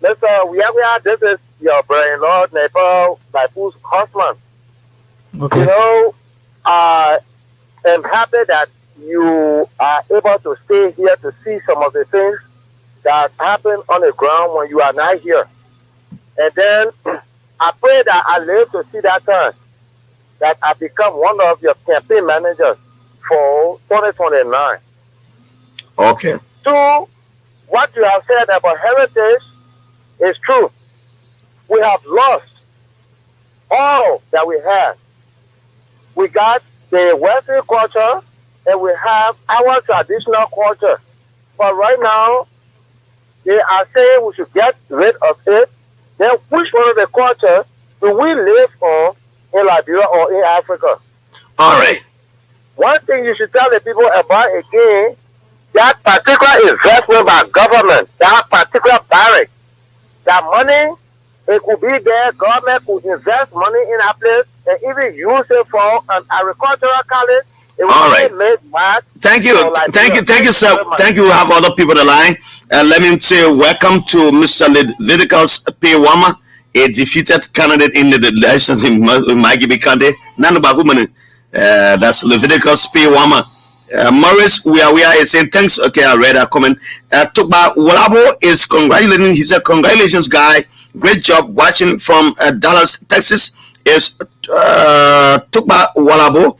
Listen, we are, this is your brother-in-law, Nepal, my whose husband. Okay. You know, I am happy that you are able to stay here to see some of the things that happen on the ground when you are not here. And then I pray that I live to see that time, that I become one of your campaign managers for 2029. Okay. Two, what you have said about heritage is true. We have lost all that we had. We got the Western culture and we have our traditional culture. But right now, they are saying we should get rid of it. Then which one of the culture do we live on in Liberia or in Africa? All right. One thing you should tell the people about again, that particular investment by government, that particular barrack, that money It could be there, government could invest money in a place and even use it for an agricultural college. It will All right. make much. Thank you, thank you, sir. Thank you. We have other people on the line. Let me say welcome to Mr. Leviticus Pewama, a defeated candidate in the elections in Magibi County. That's Leviticus Pewama. Morris, we are saying thanks. Okay, I read a comment. Tukba Walabo is congratulating. He said, congratulations, guy. Great job watching from Dallas, Texas. Is Tukba Walabo.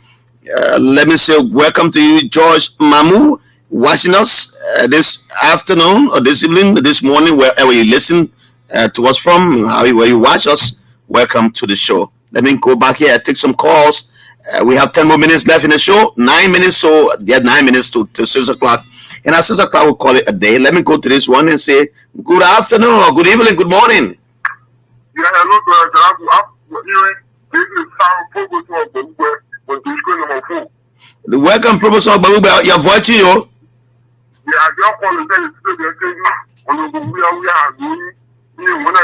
Let me say welcome to you, George Mamu, watching us this afternoon or this evening, this morning, wherever you listen to us from, where you watch us. Welcome to the show. Let me go back here, take some calls. We have 10 more minutes left in the show. 9 minutes, so yeah, 9 minutes to 6 o'clock. And at 6 o'clock, we'll call it a day. Let me go to this one and say good afternoon or good evening, good morning. Yeah, hello, this is Sam Pogo. Welcome, Professor Baruba. Your voice, yo. Yeah, I just want to say we are doing when I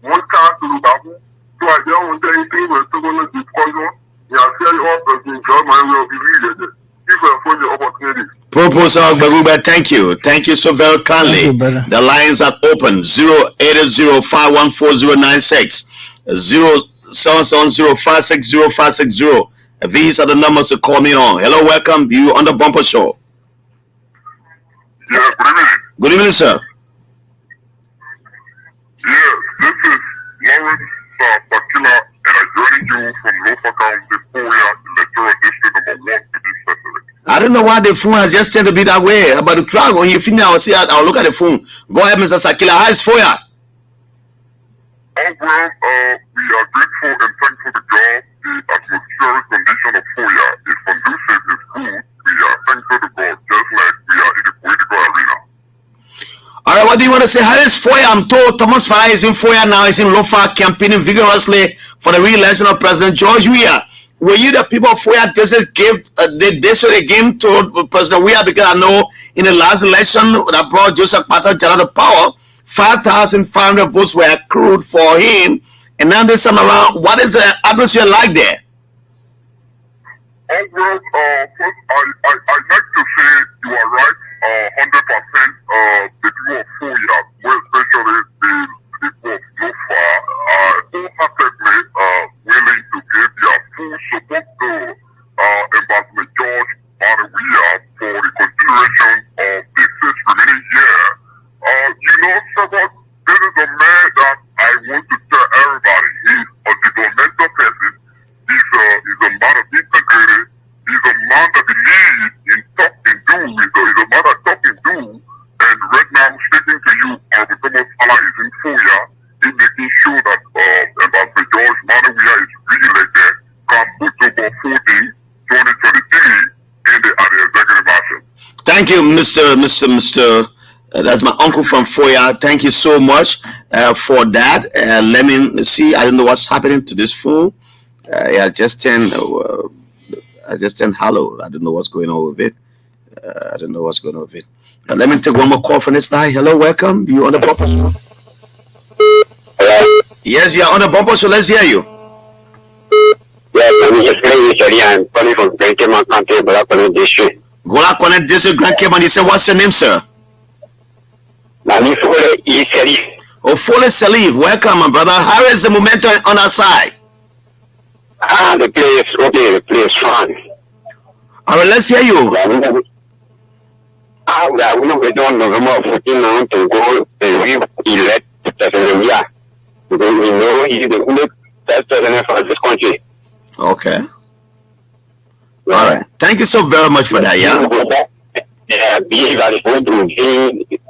one car to Babu. So I don't want anything but to go to discussion. Yeah, I feel all the government will be read. People for the opportunity. Professor Baruba, thank you. Thank you so very kindly. The lines are open 080514096 077056056. These are the numbers to call me on. Hello, welcome. You on the Bumper Show. Yeah, good evening. Good evening, sir. Yes, this is Lawrence Bakila, and I'm joining you from Lofa County, Poya, electoral district number 1 to be specific. I don't know why the phone has just tended to be that way. But the crowd, when you finish, I'll look at the phone. Go ahead, Mr. Sakila. How is Foya? Well, we are grateful and thankful to God. The atmospheric condition of Foya is conducive, is good. We are thankful to God, just like we are in the political arena. All right, what do you want to say? How is Foya? I'm told Thomas Fry is in Foya now. He's in Lofa campaigning vigorously for the re-election of President George Weah. Were you the people of Foya just gave this game to President Weah? Because I know in the last election that brought Joseph Pata Jala to power, 5,500 votes were accrued for him. And now this time around, what is the atmosphere like there? Well, first, I'd like to say you are right, 100%. The people of Foya, especially the people of Lofa, are wholeheartedly willing to give their full support to Ambassador George Weah for the continuation of the 6 remaining year. Someone, this is a man that I want to tell everybody. He's a developmental person. He's a man of integrity. He's a man that believes in talk and do. He's a man that talk and do. And right now, I'm speaking to you, Thomas Fala is in Foya, in making sure that Ambassador George Weah is re-elected come October 14, 2023 at the executive action. Thank you, Mr. That's my uncle from Foya. Thank you so much for that. Let me see. I don't know what's happening to this phone. I just turned hello. I don't know what's going on with it. Let me take one more call from this line. Hello, welcome. You on the Bumper Show? Yes, you are on the Bumper Show. Let's hear you. Yes, I'm calling from Grand Cayman County, Gola Connect District. Gola Connect District, Grand Cayman. You say, what's your name, sir? Oh, Foley Salif. Welcome, my brother. How is the momentum on our side? The play is okay. The play is fun. All right, let's hear you. We don't on November 14 now to go and re-elect President Weah. Because we know he's the only president for this country. Okay. All right. Thank you so very much for that, yeah? Yeah, be very good to be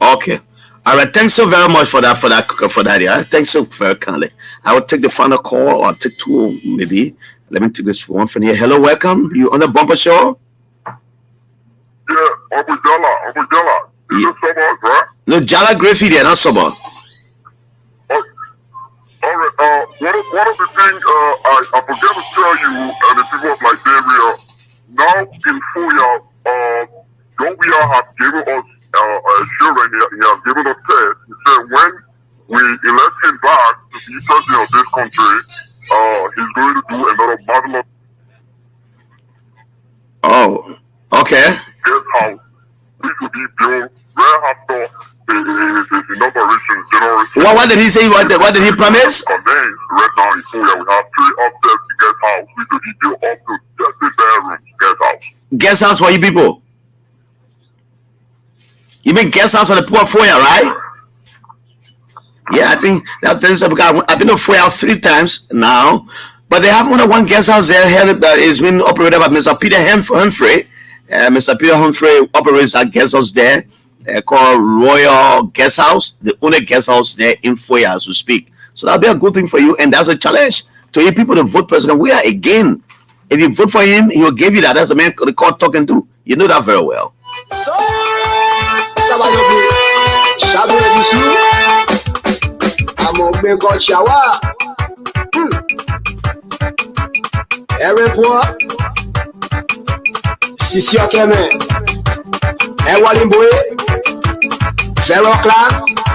okay. All right. Thanks so very much for that, yeah. Thanks so very kindly. I will take the final call, or I'll take 2 maybe. Let me take this one from here. Hello, welcome. You on the Bumper Show? Yeah, Uncle Jalla. Is this Suburb, right? No, JALLAH GRAYFIED, yeah, not Suburb. All right. One of the things I forget to tell you and the people of Liberia, now in Foya, don't we the president of this country, he's going to do another marvelous okay. guest house, which will be built right after his inauguration, January. What did he say? What did he promise? Conveyance. Right now in Korea, we have 3 upstairs guest house, which will be built up to 30 bedrooms guest house. Guest house for you people. You mean guest house for the poor Foya, right? Yeah, I think that there's I've been to Foya 3 times now, but they have only one guest house there that is being operated by Mr. Peter Humphrey. Mr. Peter Humphrey operates a guest house there called Royal Guest House, the only guest house there in Foya as we speak. So that'll be a good thing for you, and that's a challenge to you people to vote President Weah again. If you vote for him, he will give you that. That's the man the court talking to. You know that very well.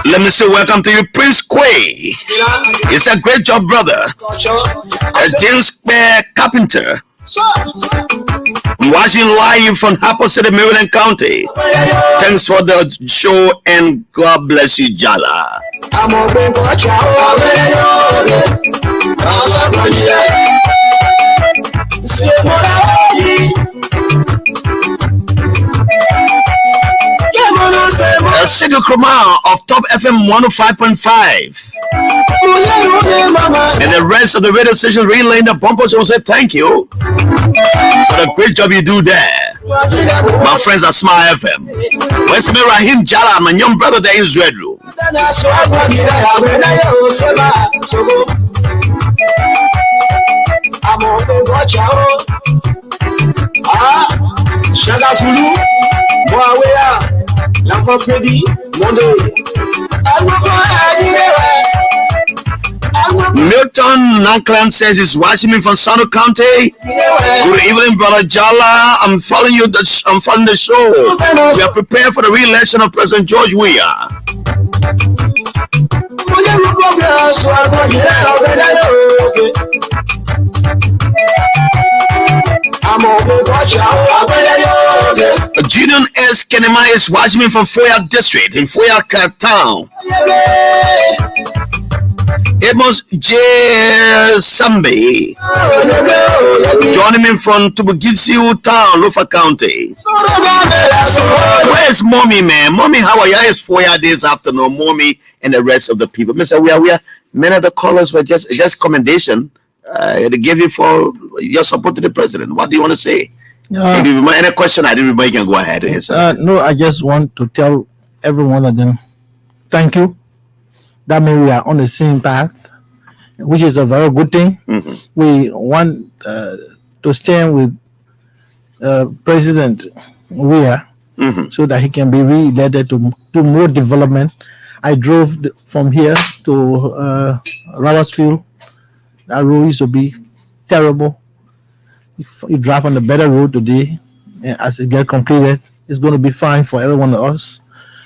Let me say welcome to you, Prince Quay. It's a great job, brother. James Carpenter. I'm watching live from Harper City, Maryland County. Thanks for the show and God bless you, Jallah. Sidu Kroma of Top FM 105.5 and the rest of the radio stations relaying the bumpers will say thank you for the great job you do there. My friends at Smile FM. Where's me Rahim Jallah, my young brother there in Red Room. Shaga Zulu, Moawea, Lafa Freddy, Monday. Milton Nankland says he's watching me from Sano County. Good evening, brother Jallah. I'm following you. I'm following the show. We are prepared for the re-election of President George Weah. Julian S. Kenema is watching me from Foya District in Foya Town. Amos J. Sambi joining me from Tubugitsu Town, Lofa County. Where's Mommy, man? Mommy, how are you? It's 4 days afternoon. Mommy and the rest of the people. Mr. We are many of the callers were just commendation. They give you for your support to the president. What do you want to say? If you remember any question, I didn't remember. You can go ahead. No, I just want to tell every one of them, thank you. That means we are on the same path, which is a very good thing. Mm-hmm. We want to stand with President Weah so that he can be re-elected to do more development. I drove from here to Robertsfield. That road used to be terrible. If you drive on the better road today, and as it gets completed, it's going to be fine for every one of us.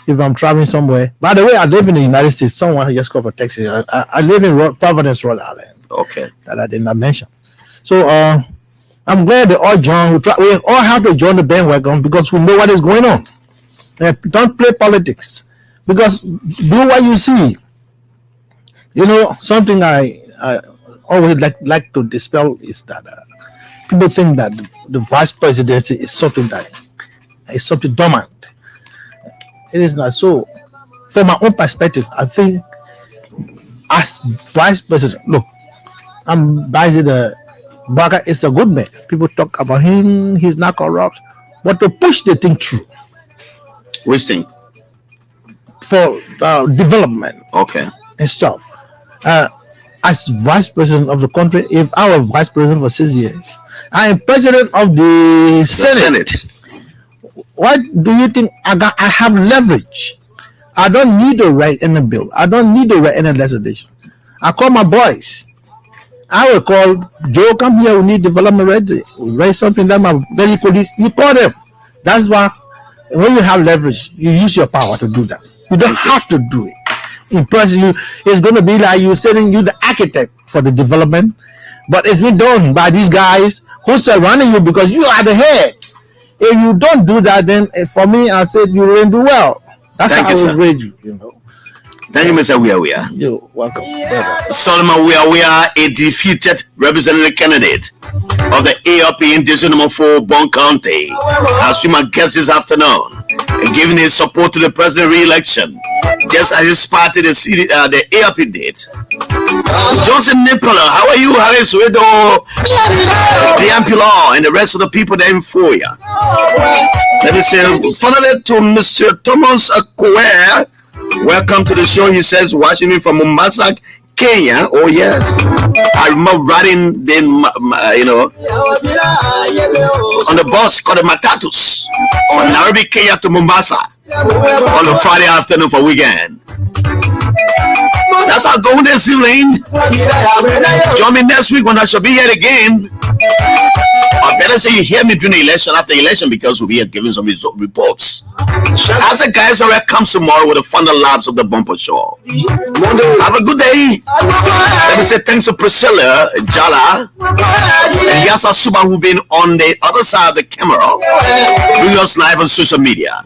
If I'm traveling somewhere. By the way, I live in the United States. Someone just called for Texas. I live in Providence, Rhode Island. Okay. That I did not mention. So I'm glad they all join. We all have to join the bandwagon because we know what is going on. Don't play politics. Because do what you see. You know, something I always like to dispel is that people think that the vice presidency is something dormant. It is not so. From my own perspective, I think as vice president, look, I'm President Baga is a good man. People talk about him, he's not corrupt. But to push the thing through. Which thing? For development. Okay. And stuff. As vice president of the country, if I were vice president for 6 years, I am president of the Senate. What do you think? I have leverage. I don't need to write any bill. I don't need to write any legislation. I call my boys. I will call Joe, come here, we need development ready. Write something that you call them. That's why when you have leverage, you use your power to do that. You don't have to do it. impress you. It's going to be like you sitting, you the architect for the development, but it's been done by these guys who surrounding you because you are the head. If you don't do that, then for me, I said you didn't do well. That's Thank how you, I sir. would grade you. You know. Thank you, Mr. Weah. You're welcome. Solomon Weah, a defeated representative candidate of the ALP in District Number 4, Bon County, has been my guest this afternoon and giving his support to the president re-election, just as his party, the ALP did. Johnson Nipola, how are you, Harris Widow, the Law, and the rest of the people there in Foya? Let me say, finally to Mr. Thomas Akware. Welcome to the show. He says, watching me from Mombasa, Kenya. Oh yes, I remember riding then, on the bus called the Matatus from Nairobi, Kenya to Mombasa on a Friday afternoon for weekend. That's how going there, Celine. Join me next week when I shall be here again. Or better say you hear me during the election, after the election, because we'll be here giving some reports. As the guys already comes tomorrow with the Thunder Labs of the Bumper Show. Have a good day. Let me say thanks to Priscilla, Jala, and Yasa Suba, who've been on the other side of the camera, bring us live on social media.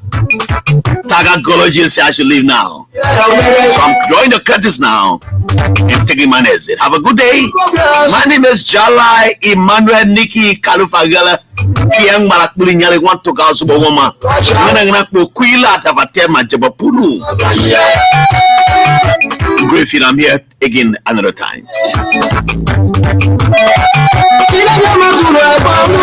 Taga Gology and say I should leave now. So I'm drawing the curtains now and taking my exit. Have a good day. My name is JALLAH Emmanuel Nikki Kalufagala. Kiang Malakuli Nyale want to go to Bogoma. Grayfield, I'm here again another time.